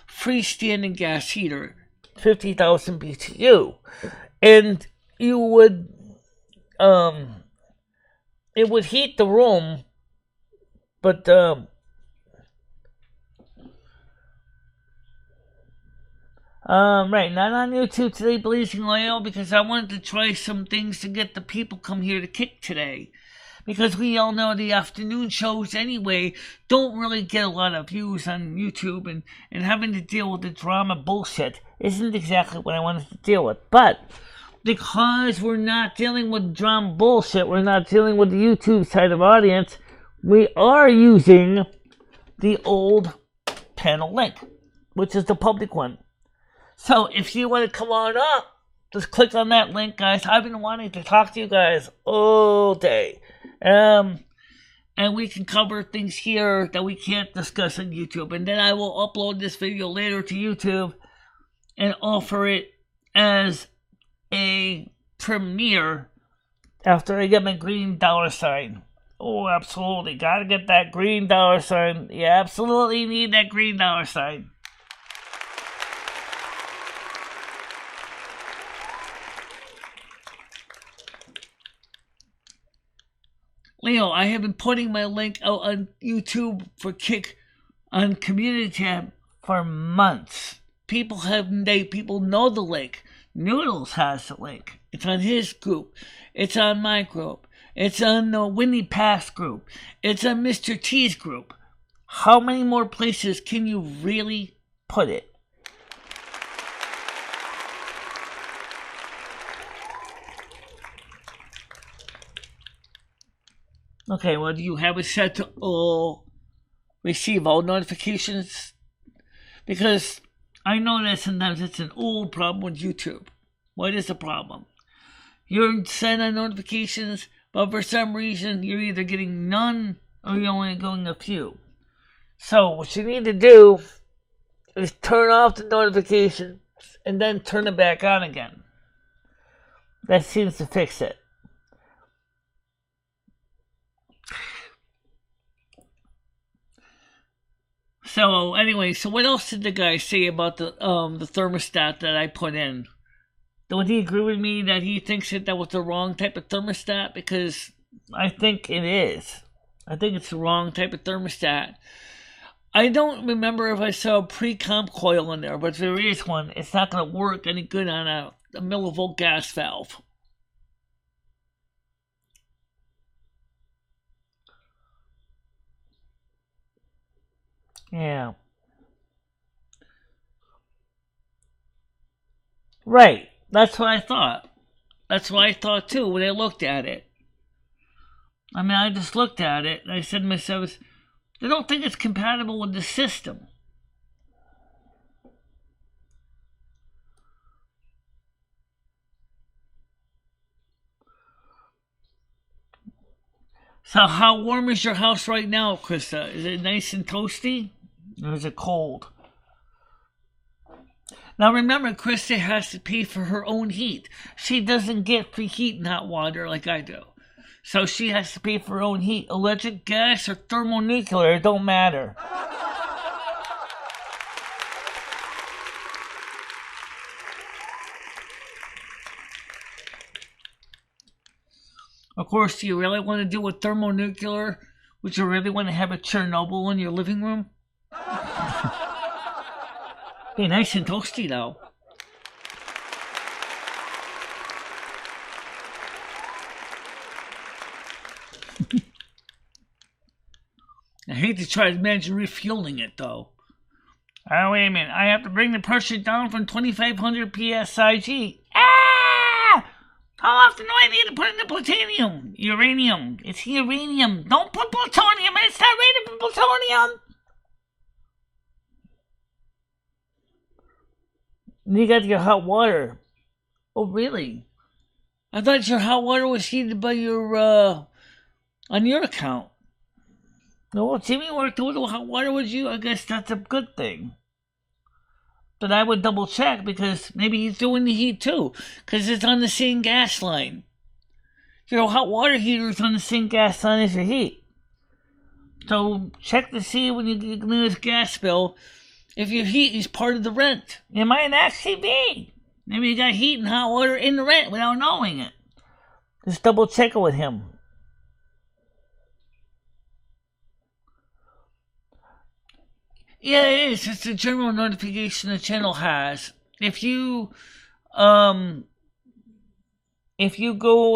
[SPEAKER 1] freestanding gas heater, 50,000 BTU. And it would heat the room, but right, not on YouTube today, Blazing Layo, because I wanted to try some things to get the people come here to kick today. Because we all know the afternoon shows anyway don't really get a lot of views on YouTube, and having to deal with the drama bullshit isn't exactly what I wanted to deal with. But because we're not dealing with drama bullshit, we're not dealing with the YouTube side of audience, we are using the old panel link, which is the public one. So if you want to come on up, just click on that link, guys. I've been wanting to talk to you guys all day. And we can cover things here that we can't discuss on YouTube. And then I will upload this video later to YouTube and offer it as a premiere after I get my green dollar sign. Oh, absolutely. Gotta get that green dollar sign. You absolutely need that green dollar sign. Leo, I have been putting my link out on YouTube for Kick on Community tab for months. People know the link. Noodles has the link. It's on his group. It's on my group. It's on the Winnie Pass group. It's on Mr. T's group. How many more places can you really put it? Okay, well, do you have it set to receive all notifications? Because I know that sometimes it's an old problem with YouTube. What is the problem? You're sent on notifications, but for some reason you're either getting none or you're only getting a few. So what you need to do is turn off the notifications and then turn it back on again. That seems to fix it. So anyway, so what else did the guy say about the thermostat that I put in? Don't he agree with me that he thinks that was the wrong type of thermostat? Because I think it is. I think it's the wrong type of thermostat. I don't remember if I saw a pre-comp coil in there, but if there is one, it's not going to work any good on a millivolt gas valve. Yeah. Right. That's what I thought. That's what I thought too when I looked at it. I mean, I just looked at it and I said to myself, I don't think it's compatible with the system. So how warm is your house right now, Krista? Is it nice and toasty? Or is it cold? Now remember, Krista has to pay for her own heat. She doesn't get free heat and hot water like I do. So she has to pay for her own heat. Electric, gas, or thermonuclear, it don't matter. Of course, do you really want to do a thermonuclear? Would you really want to have a Chernobyl in your living room? Be nice and toasty, though. I hate to try to imagine refueling it, though. Oh, wait a minute. I have to bring the pressure down from 2,500 psig. Ah! How often do I need to put in the plutonium? Uranium. It's uranium. Don't put plutonium. It's not rated for plutonium. You got your hot water. Oh, really? I thought your hot water was heated by your, on your account. No, well, Jimmy worked a little hot water with you. I guess that's a good thing. But I would double check because maybe he's doing the heat too. Because it's on the same gas line. Your hot water heater is on the same gas line as your heat. So check to see when you get this gas bill if your heat is part of the rent. It might actually be. Maybe you got heat and hot water in the rent without knowing it. Just double check it with him. Yeah, it is. It's a general notification the channel has. If you go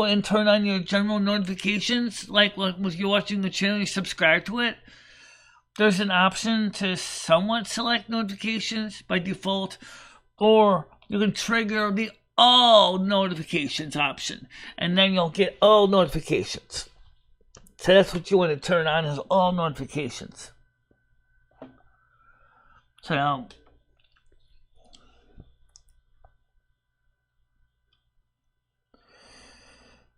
[SPEAKER 1] and turn on your general notifications, like when you're watching the channel, you subscribe to it, there's an option to somewhat select notifications by default, or you can trigger the all notifications option, and then you'll get all notifications. So that's what you want to turn on, is all notifications. So,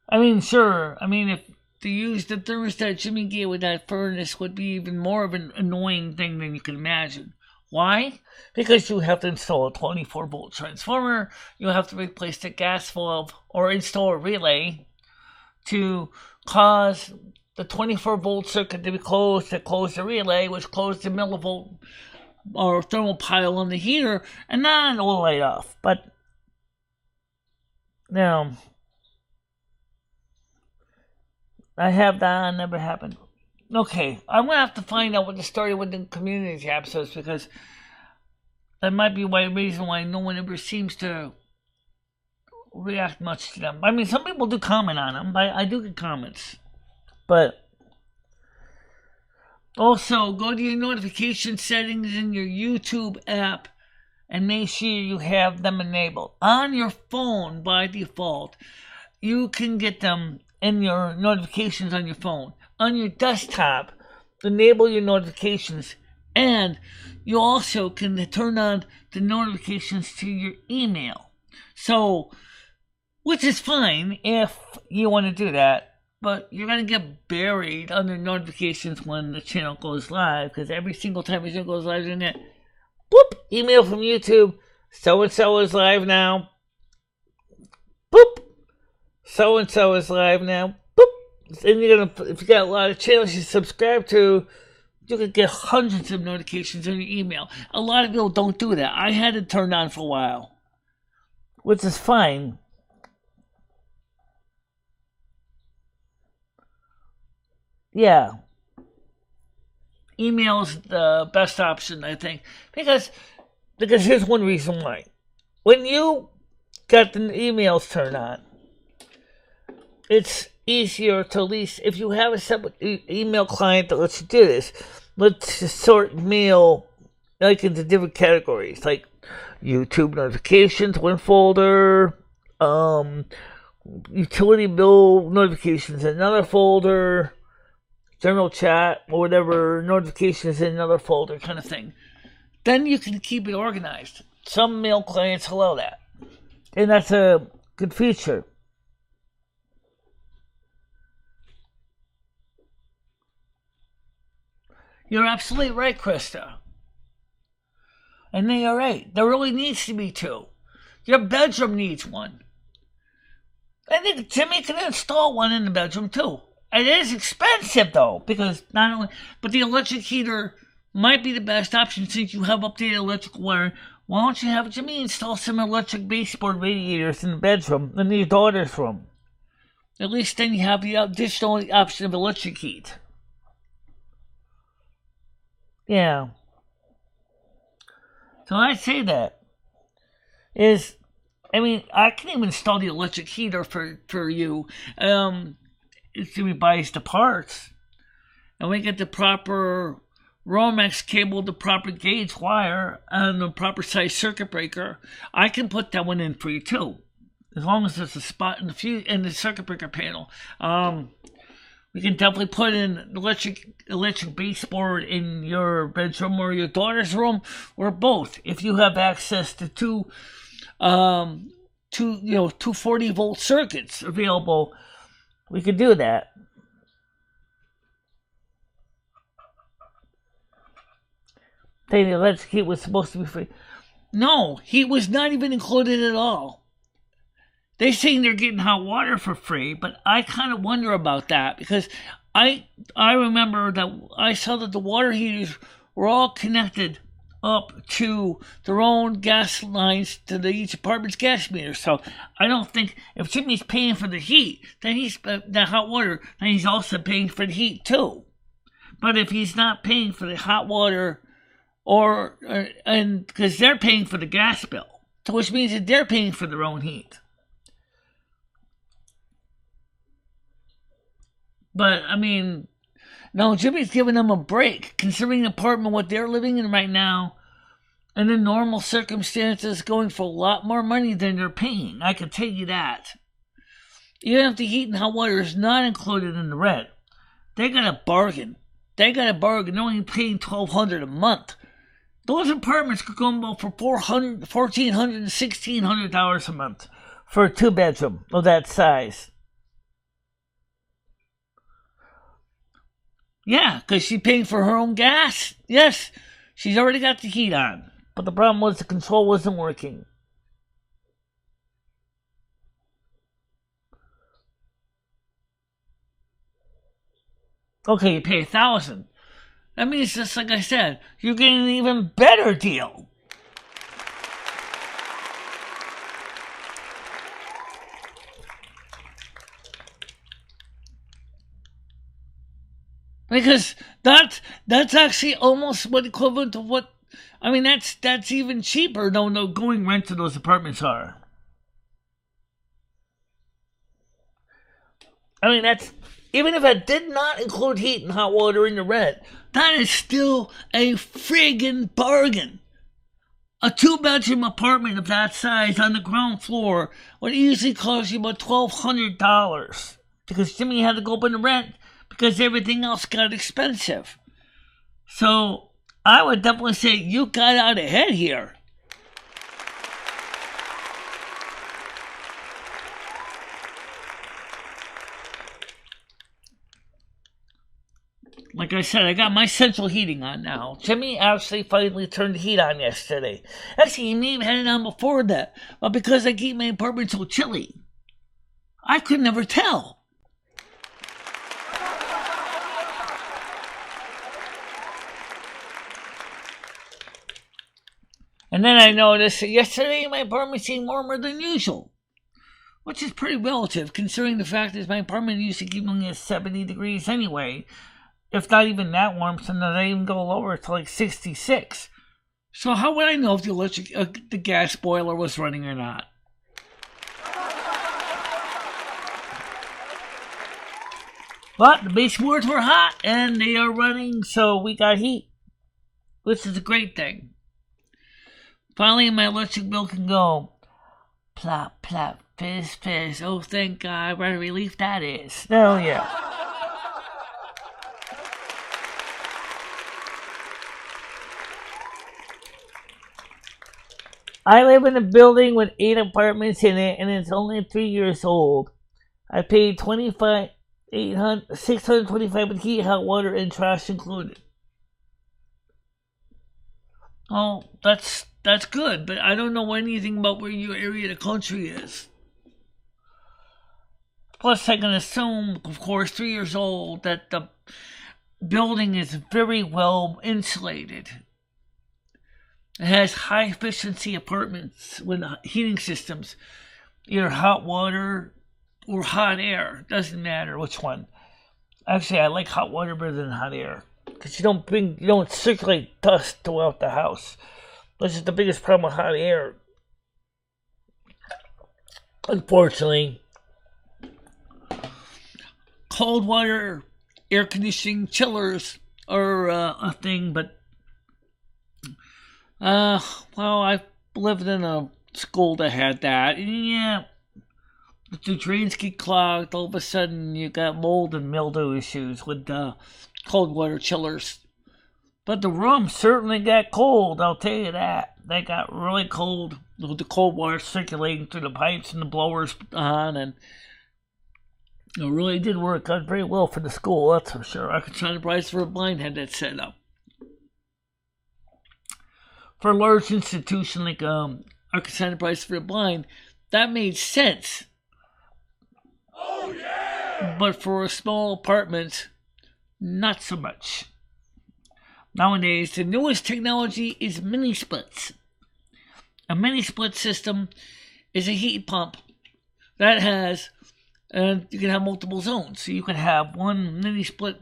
[SPEAKER 1] I mean, sure. I mean, if to use the thermostat Jimmy gave with that furnace would be even more of an annoying thing than you can imagine. Why? Because you have to install a 24-volt transformer, you have to replace the gas valve, or install a relay to cause the 24-volt circuit to be closed, to close the relay, which closed the millivolt or thermal pile on the heater, and then it will light off. But now, I have that, never happened. Okay, I'm gonna have to find out what the story with the community episodes, because that might be a reason why no one ever seems to react much to them. I mean, some people do comment on them, but I do get comments. But also, go to your notification settings in your YouTube app and make sure you have them enabled. On your phone, by default, you can get them in your notifications on your phone. On your desktop, enable your notifications, and you also can turn on the notifications to your email. So, which is fine if you want to do that. But you're going to get buried under notifications when the channel goes live, because every single time the channel goes live, you're going to get, boop, email from YouTube, so-and-so is live now, boop, so-and-so is live now, boop, and you're going to, if you got a lot of channels you subscribe to, you can get hundreds of notifications on your email. A lot of people don't do that. I had it turned on for a while, which is fine. Yeah, email is the best option, I think, because here's one reason why. When you got the emails turned on, it's easier to, at least if you have a separate email client that lets you do this, let's just sort mail like into different categories, like YouTube notifications, one folder. Utility bill notifications in another folder. General chat or whatever notifications in another folder, kind of thing. Then you can keep it organized. Some mail clients allow that, and that's a good feature. You're absolutely right, Krista. And they are right. There really needs to be two. Your bedroom needs one. I think Jimmy can install one in the bedroom too. It is expensive though, because not only, but the electric heater might be the best option since you have updated electrical wiring. Why don't you have Jimmy install some electric baseboard radiators in the bedroom in your daughter's room? At least then you have the additional option of electric heat. Yeah. So I'd say that is, I mean, I can even install the electric heater for you. If we buy the parts and we get the proper Romex cable, the proper gauge wire, and the proper size circuit breaker, I can put that one in for you too, as long as there's a spot in the circuit breaker panel. We can definitely put in electric baseboard in your bedroom or your daughter's room, or both. If you have access to two 240-volt circuits available, we could do that. The electric heat was supposed to be free. No, heat was not even included at all. They're saying they're getting hot water for free, but I kind of wonder about that because I remember that I saw that the water heaters were all connected up to their own gas lines to each apartment's gas meter. So I don't think if Jimmy's paying for the heat, then he's the hot water, then he's also paying for the heat too. But if he's not paying for the hot water, and because they're paying for the gas bill, so which means that they're paying for their own heat. But I mean, no, Jimmy's giving them a break, considering the apartment what they're living in right now, and in normal circumstances, going for a lot more money than they're paying. I can tell you that. Even if the heat and hot water is not included in the rent, they got a bargain. They're only paying $1,200 a month. Those apartments could go about for $1,400 and $1,600 a month for a 2-bedroom of that size. Yeah, because she's paying for her own gas. Yes, she's already got the heat on. But the problem was the control wasn't working. Okay, you pay $1,000. That means, just like I said, you're getting an even better deal. Because that's actually almost what equivalent to what, I mean, that's even cheaper than the going rent to those apartments are. I mean, that's, even if it did not include heat and hot water in the rent, that is still a friggin' bargain. A 2-bedroom apartment of that size on the ground floor would easily cost you about $1,200 because Jimmy had to go up in the rent because everything else got expensive. So I would definitely say you got out ahead here. Like I said, I got my central heating on now. Jimmy actually finally turned the heat on yesterday. Actually, he may have had it on before that, but because I keep my apartment so chilly, I could never tell. And then I noticed that yesterday my apartment seemed warmer than usual, which is pretty relative considering the fact that my apartment used to keep only at 70 degrees anyway. If not even that warm, sometimes I even go lower to like 66. So how would I know if the gas boiler was running or not? But the baseboards were hot and they are running, so we got heat, which is a great thing. Finally, my electric bill can go plop, plop, fizz, fizz. Oh, thank God, what a relief that is. Oh, yeah. I live in a building with 8 apartments in it, and it's only 3 years old. I paid $625 with heat, hot water, and trash included. Oh, that's good, but I don't know anything about where your area of the country is. Plus, I can assume, of course, 3 years old, that the building is very well insulated. It has high efficiency apartments with heating systems, either hot water or hot air. Doesn't matter which one. Actually, I like hot water better than hot air because you don't circulate dust throughout the house. This is the biggest problem with hot air. Unfortunately, cold water air conditioning chillers are a thing, but well, I lived in a school that had that. And yeah, if the drains get clogged, all of a sudden you got mold and mildew issues with the cold water chillers. But the room certainly got cold, I'll tell you that. They got really cold with the cold water circulating through the pipes and the blowers on, and it really did work out very well for the school, that's for sure. Arkansas Enterprise for the Blind had that set up. For a large institution like Arkansas Enterprise for the Blind, that made sense.
[SPEAKER 2] Oh, yeah!
[SPEAKER 1] But for a small apartment, not so much. Nowadays, the newest technology is mini splits. A mini split system is a heat pump that has, and you can have multiple zones. So you can have one mini split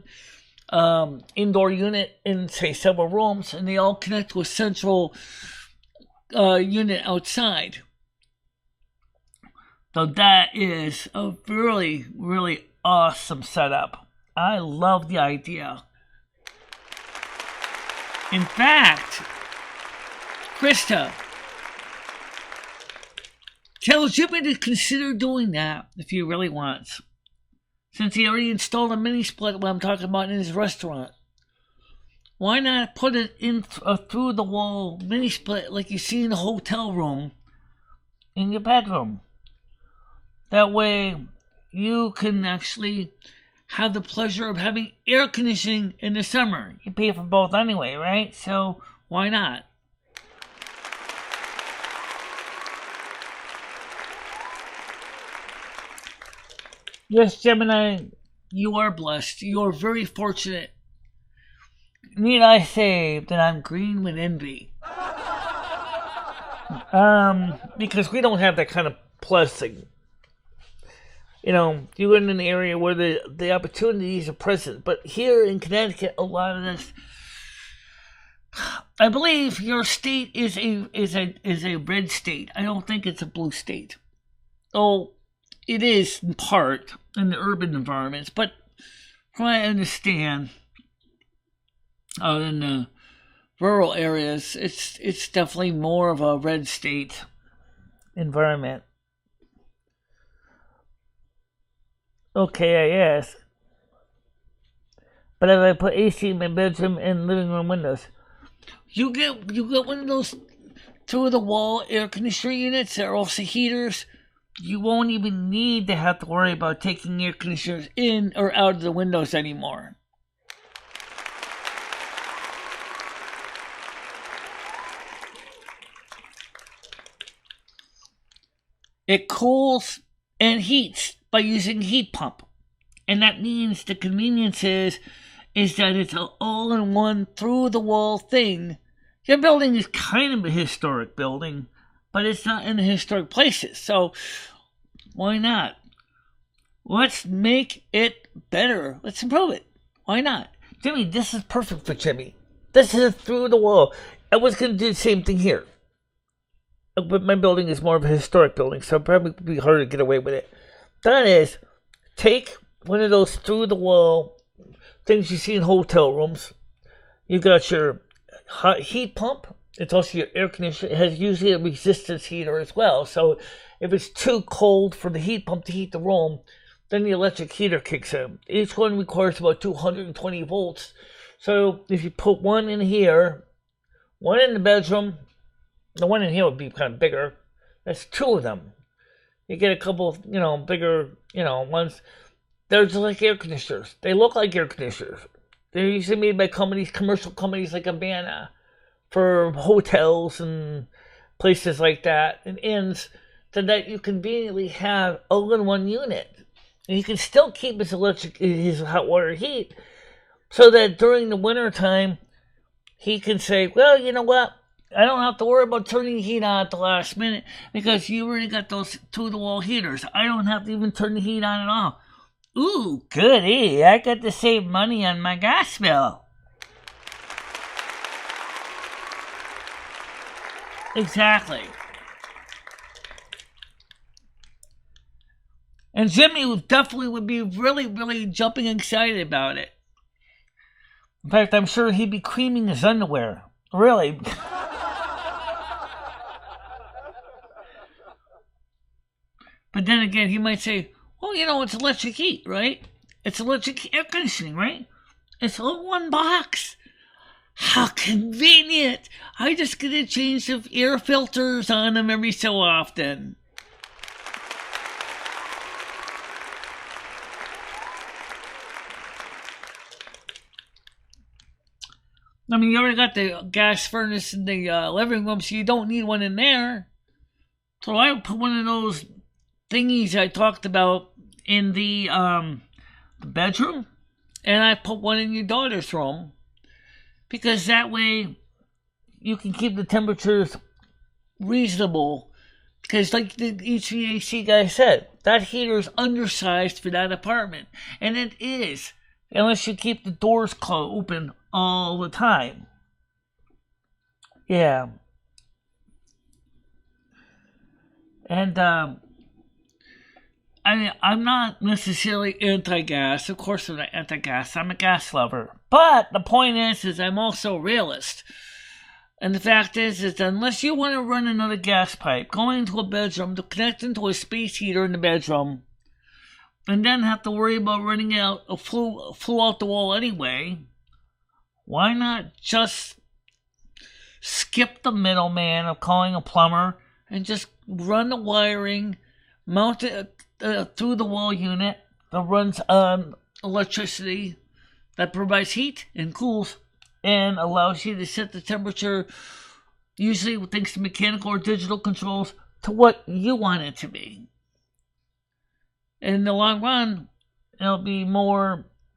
[SPEAKER 1] indoor unit in, say, several rooms, and they all connect to a central unit outside. So that is a really, really awesome setup. I love the idea. In fact, Krista tells Jimmy to consider doing that if he really wants. Since he already installed a mini split, what I'm talking about, in his restaurant. Why not put it in a through the wall mini split like you see in a hotel room in your bedroom? That way you can actually have the pleasure of having air conditioning in the summer. You pay for both anyway, right? So why not? Yes, Gemini, you are blessed. You are very fortunate. Need I say that I'm green with envy? Because we don't have that kind of blessing. You know, you're in an area where the opportunities are present. But here in Connecticut, a lot of this, I believe your state is a red state. I don't think it's a blue state. Oh, it is in part in the urban environments, but from what I understand, out in the rural areas, it's definitely more of a red state environment. Okay, I ask. But if I put AC in my bedroom and living room windows, you get one of those through the wall air conditioner units that are also heaters. You won't even need to have to worry about taking air conditioners in or out of the windows anymore. It cools and heats by using heat pump. And that means the convenience is that it's an all-in-one through-the-wall thing. Your building is kind of a historic building, but it's not in the historic places. So why not? Let's make it better. Let's improve it. Why not? Jimmy, this is perfect for Jimmy. This is through the wall. I was going to do the same thing here. But my building is more of a historic building, so it'd probably be harder to get away with it. That is, take one of those through the wall things you see in hotel rooms. You've got your hot heat pump It's also your air conditioner. It has usually a resistance heater as well. So if it's too cold for the heat pump to heat the room, then the electric heater kicks in. Each one requires about 220 volts. So if you put one in here, one in the bedroom, the one in here would be kind of bigger. That's two of them. You get a couple of, bigger, ones. They're just like air conditioners. They look like air conditioners. They're usually made by commercial companies like Abana, for hotels and places like that, and inns, so that you conveniently have all-in-one unit. And you can still keep his hot water heat, so that during the winter time, he can say, well, you know what? I don't have to worry about turning the heat on at the last minute, because you already got those to-the-wall heaters. I don't have to even turn the heat on at all. Ooh, goody. I got to save money on my gas bill. Exactly. And Jimmy definitely would be really, really jumping excited about it. In fact, I'm sure he'd be creaming his underwear. Really. But then again, he might say, well, it's electric heat, right? It's electric air conditioning, right? It's all one box. How convenient! I just get to change the air filters on them every so often. I mean, you already got the gas furnace in the living room, so you don't need one in there. So I put one of those thingies I talked about in the bedroom, and I put one in your daughter's room. Because that way, you can keep the temperatures reasonable. Because like the HVAC guy said, that heater is undersized for that apartment. And it is. Unless you keep the doors open all the time. Yeah. And, I'm not necessarily anti-gas. Of course I'm not anti-gas. I'm a gas lover. But the point is I'm also a realist. And the fact is unless you want to run another gas pipe, going into a bedroom to connect into a space heater in the bedroom, and then have to worry about running out a flew out the wall anyway, why not just skip the middleman of calling a plumber and just run the wiring, mount it through the wall unit that runs on electricity that provides heat and cools and allows you to set the temperature, usually thanks to mechanical or digital controls, to what you want it to be. And in the long run, it'll be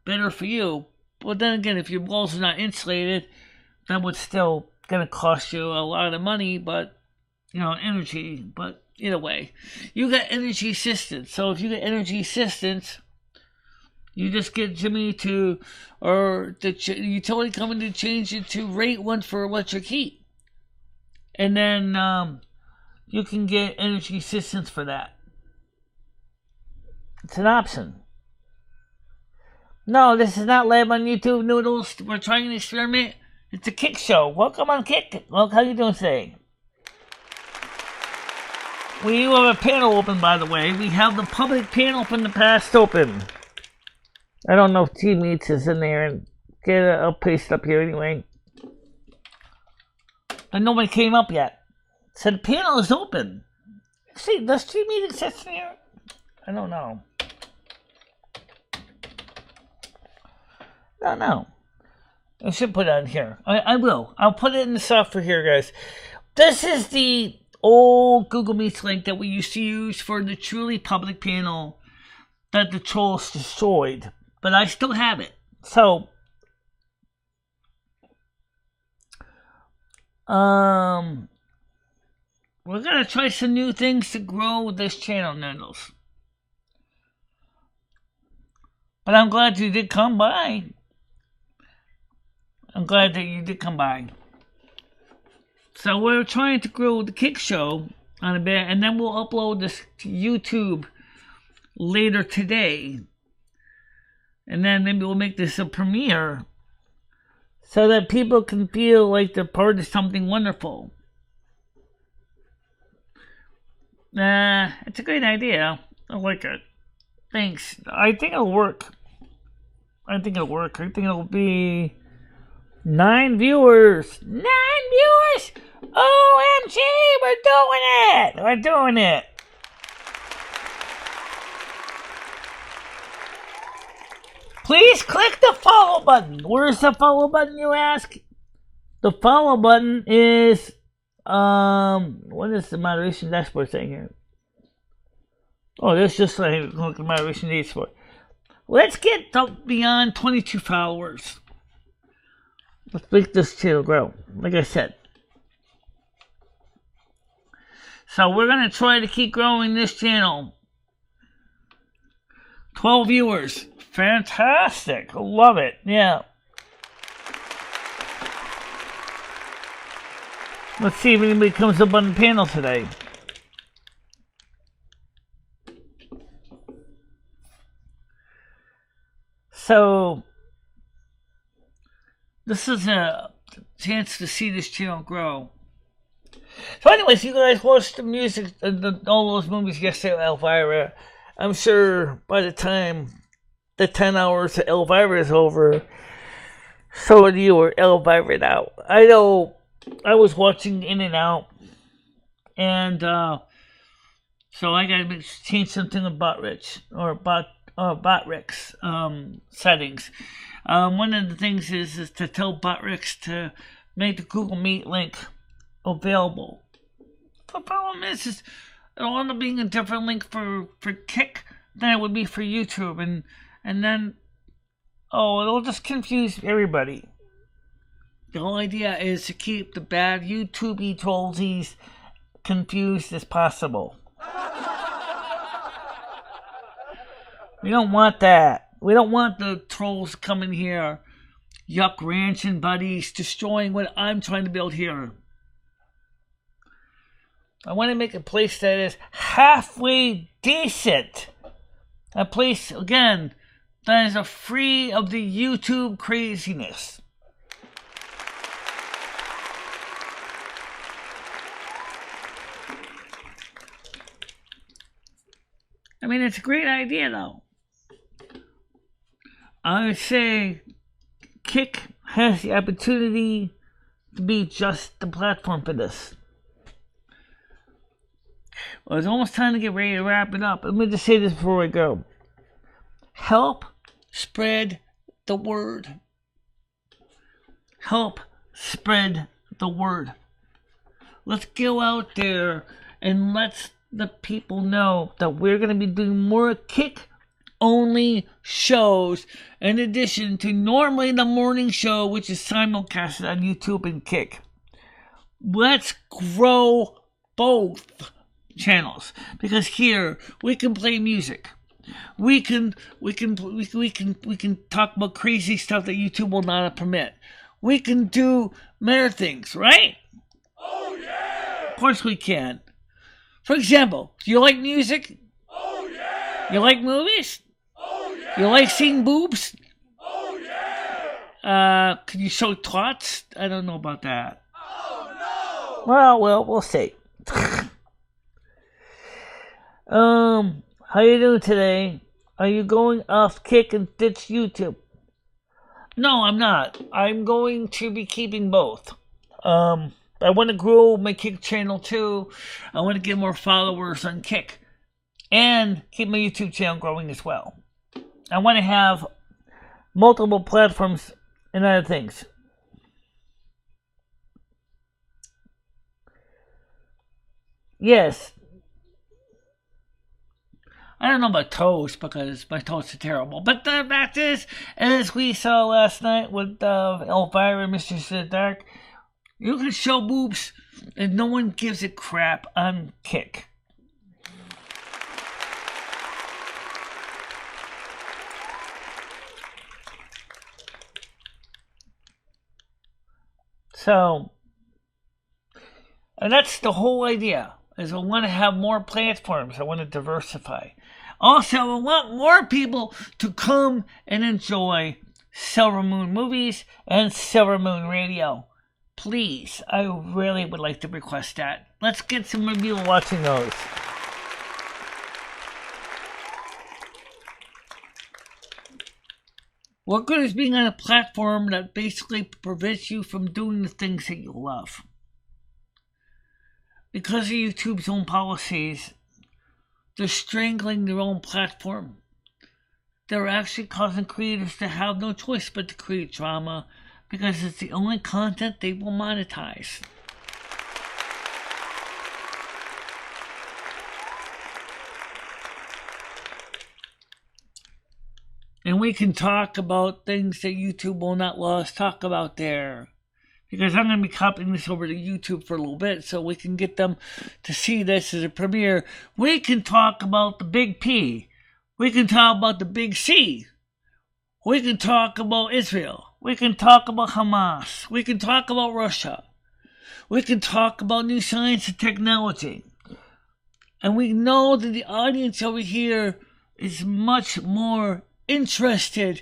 [SPEAKER 1] better for you. But then again, if your walls are not insulated, that would still going to cost you a lot of money, but energy. But either way, you got energy assistance. So if you get energy assistance, you just get Jimmy or the utility company to change it to rate one for electric heat. And then you can get energy assistance for that. It's an option. No, this is not live on YouTube Noodles. We're trying an experiment. It's a Kick show. Welcome on Kick. Well, how you doing today? We do have a panel open, by the way. We have the public panel from the past open. I don't know if Team Meats is in there, and I'll paste up here anyway. But nobody came up yet. So the panel is open. See, does Team Meats exist in here? I don't know. No. I should put it on here. I will. I'll put it in the software here, guys. This is the old Google Meets link that we used to use for the truly public panel that the trolls destroyed. But I still have it. So, we're going to try some new things to grow this channel, Noodles. But I'm glad you did come by. I'm glad that you did come by. So we're trying to grow the Kick show on a bit, and then we'll upload this to YouTube later today. And then maybe we'll make this a premiere so that people can feel like they're part of something wonderful. It's a great idea. I like it. Thanks. I think it'll work. I think it'll be 9 viewers. 9 viewers! OMG, we're doing it! Please click the follow button. Where's the follow button, you ask? The follow button is, what is the moderation dashboard saying here? Oh, that's just like the moderation dashboard. Let's get beyond 22 followers. Let's make this channel grow, like I said. So we're going to try to keep growing this channel. 12 viewers. Fantastic. Love it. Yeah. Let's see if anybody comes up on the panel today. So, this is a chance to see this channel grow. So anyways, you guys watched the music, all those movies yesterday, Elvira. I'm sure by the time the 10 hours of Elvira is over, so of you are Elvira'd out. I know I was watching In and Out, and so I gotta change something about Botrix settings. One of the things is to tell Botrix to make the Google Meet link available. The problem is it'll end up being a different link for Kick than it would be for YouTube, and then it'll just confuse everybody. The whole idea is to keep the bad YouTube trollsies confused as possible. We don't want that. We don't want the trolls coming here, yuck ranch and buddies, destroying what I'm trying to build here. I want to make a place that is halfway decent. A place, again, that is free of the YouTube craziness. I mean, it's a great idea, though. I would say Kick has the opportunity to be just the platform for this. Well, it's almost time to get ready to wrap it up. Let me just say this before I go. Help spread the word. Help spread the word. Let's go out there and let's the people know that we're going to be doing more Kick-only shows in addition to normally the morning show, which is simulcasted on YouTube and Kick. Let's grow both channels, because here we can play music. We can talk about crazy stuff that YouTube will not permit. We can do many things, right?
[SPEAKER 2] Oh yeah!
[SPEAKER 1] Of course we can. For example, do you like music?
[SPEAKER 2] Oh yeah!
[SPEAKER 1] You like movies?
[SPEAKER 2] Oh yeah!
[SPEAKER 1] You like seeing boobs?
[SPEAKER 2] Oh yeah!
[SPEAKER 1] Can you show twats? I don't know about that.
[SPEAKER 2] Oh
[SPEAKER 1] no! Well, we'll see. How you doing today? Are you going off Kick and ditch YouTube? No, I'm not. I'm going to be keeping both. I want to grow my Kick channel too. I want to get more followers on Kick and keep my YouTube channel growing as well. I want to have multiple platforms and other things. Yes. I don't know about toast because my toast are terrible. But the fact is, as we saw last night with Elvira and Mr. Dark, you can show boobs and no one gives a crap on Kick. So, and that's the whole idea, is I want to have more platforms. I want to diversify. Also, I want more people to come and enjoy Silvermoon Movies, and Silvermoon Radio. Please, I really would like to request that. Let's get some of you watching those. What good is being on a platform that basically prevents you from doing the things that you love? Because of YouTube's own policies, they're strangling their own platform. They're actually causing creators to have no choice but to create drama because it's the only content they will monetize. And we can talk about things that YouTube will not let us talk about there. Because I'm going to be copying this over to YouTube for a little bit so we can get them to see this as a premiere. We can talk about the big P. We can talk about the big C. We can talk about Israel. We can talk about Hamas. We can talk about Russia. We can talk about new science and technology. And we know that the audience over here is much more interested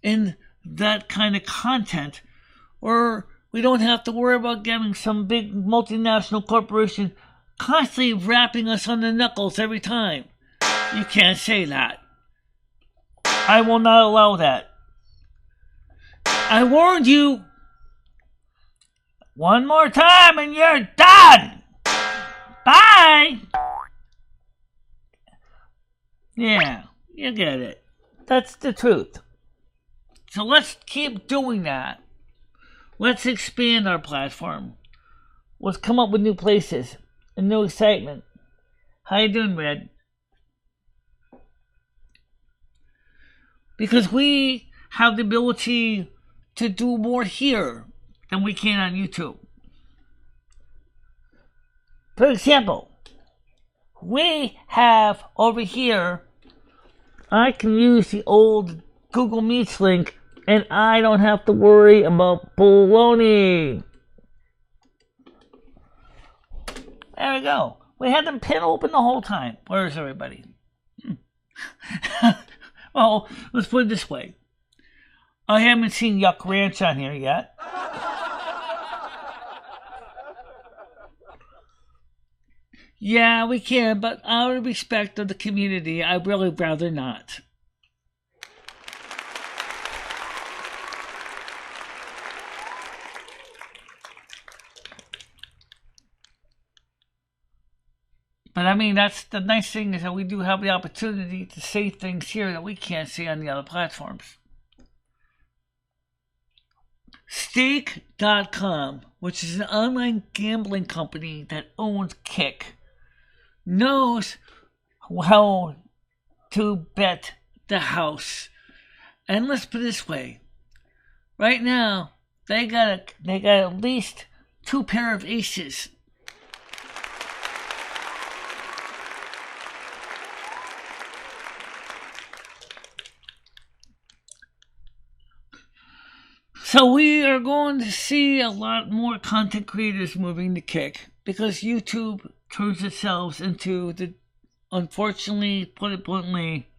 [SPEAKER 1] in that kind of content, or we don't have to worry about getting some big multinational corporation constantly rapping us on the knuckles every time. You can't say that. I will not allow that. I warned you one more time and you're done. Bye. Yeah, you get it. That's the truth. So let's keep doing that. Let's expand our platform. Let's come up with new places and new excitement. How you doing, Red? Because we have the ability to do more here than we can on YouTube. For example, we have over here, I can use the old Google Meets link and I don't have to worry about baloney. There we go. We had them pin open the whole time. Where is everybody? Well, let's put it this way. I haven't seen Yuck Ranch on here yet. Yeah, we can, but out of respect of the community, I'd really rather not. But I mean, that's the nice thing is that we do have the opportunity to say things here that we can't say on the other platforms. Stake.com, which is an online gambling company that owns Kick, knows how to bet the house. And let's put it this way. Right now, they got at least 2 pair of aces. So we are going to see a lot more content creators moving to Kick because YouTube turns itself into the, unfortunately, put it bluntly,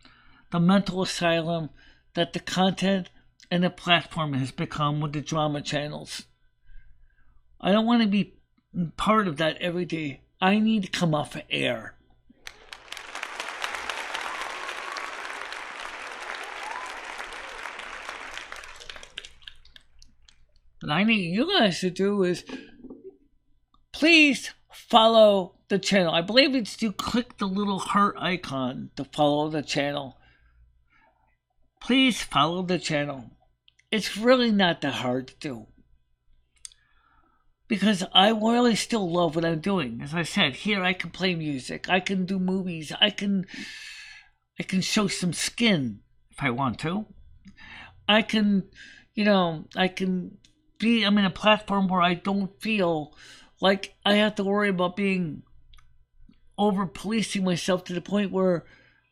[SPEAKER 1] the mental asylum that the content and the platform has become with the drama channels. I don't want to be part of that every day. I need to come off of air. What I need you guys to do is please follow the channel. I believe it's to click the little heart icon to follow the channel. Please follow the channel. It's really not that hard to do. Because I really still love what I'm doing. As I said, here I can play music. I can do movies. I can show some skin if I want to. I can I'm in a platform where I don't feel like I have to worry about being over policing myself to the point where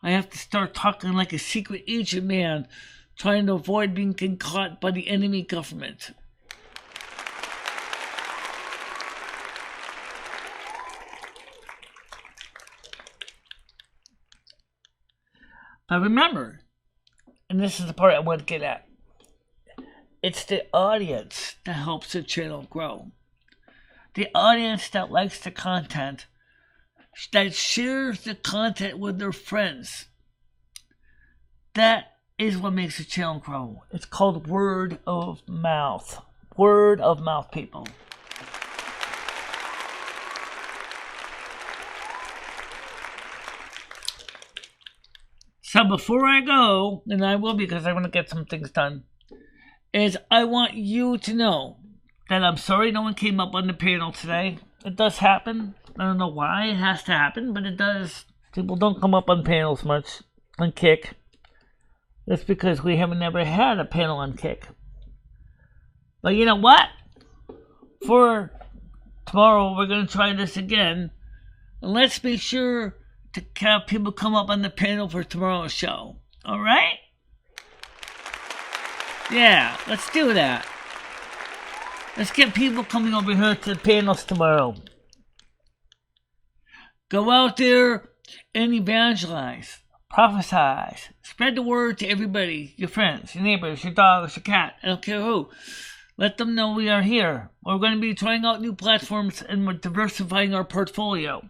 [SPEAKER 1] I have to start talking like a secret agent man, trying to avoid being caught by the enemy government. But remember, and this is the part I want to get at, It's the audience that helps the channel grow. The audience that likes the content, that shares the content with their friends. That is what makes the channel grow. It's called word of mouth. Word of mouth, people. So before I go, and I will because I want to get some things done, is I want you to know that I'm sorry no one came up on the panel today. It does happen. I don't know why it has to happen, but it does. People don't come up on panels much on Kick. That's because we haven't ever had a panel on Kick. But you know what? For tomorrow, we're going to try this again. And let's be sure to have people come up on the panel for tomorrow's show. All right? Yeah, let's do that. Let's get people coming over here to the panels tomorrow. Go out there and evangelize. Prophesize. Spread the word to everybody. Your friends, your neighbors, your dogs, your cat. I don't care who. Let them know we are here. We're going to be trying out new platforms and we're diversifying our portfolio.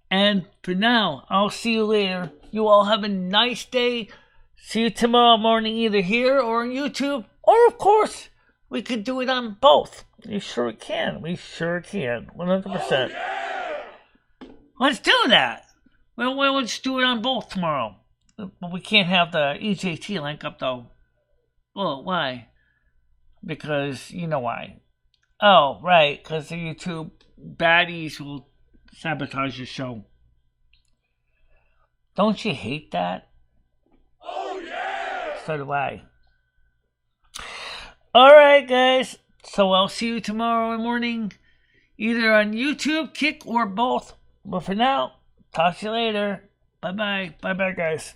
[SPEAKER 1] And for now, I'll see you later. You all have a nice day. See you tomorrow morning either here or on YouTube. Or, of course, we could do it on both. We sure can. We sure can. 100%.
[SPEAKER 2] Oh, yeah.
[SPEAKER 1] Let's do that. Well, let's do it on both tomorrow. But we can't have the EJT link up, though. Well, why? Because, you know why. Oh, right, because the YouTube baddies will sabotage your show. Don't you hate that?
[SPEAKER 2] Oh, yeah.
[SPEAKER 1] So do I. Alright, guys. So I'll see you tomorrow morning, either on YouTube, Kick, or both. But for now, talk to you later. Bye-bye. Bye-bye, guys.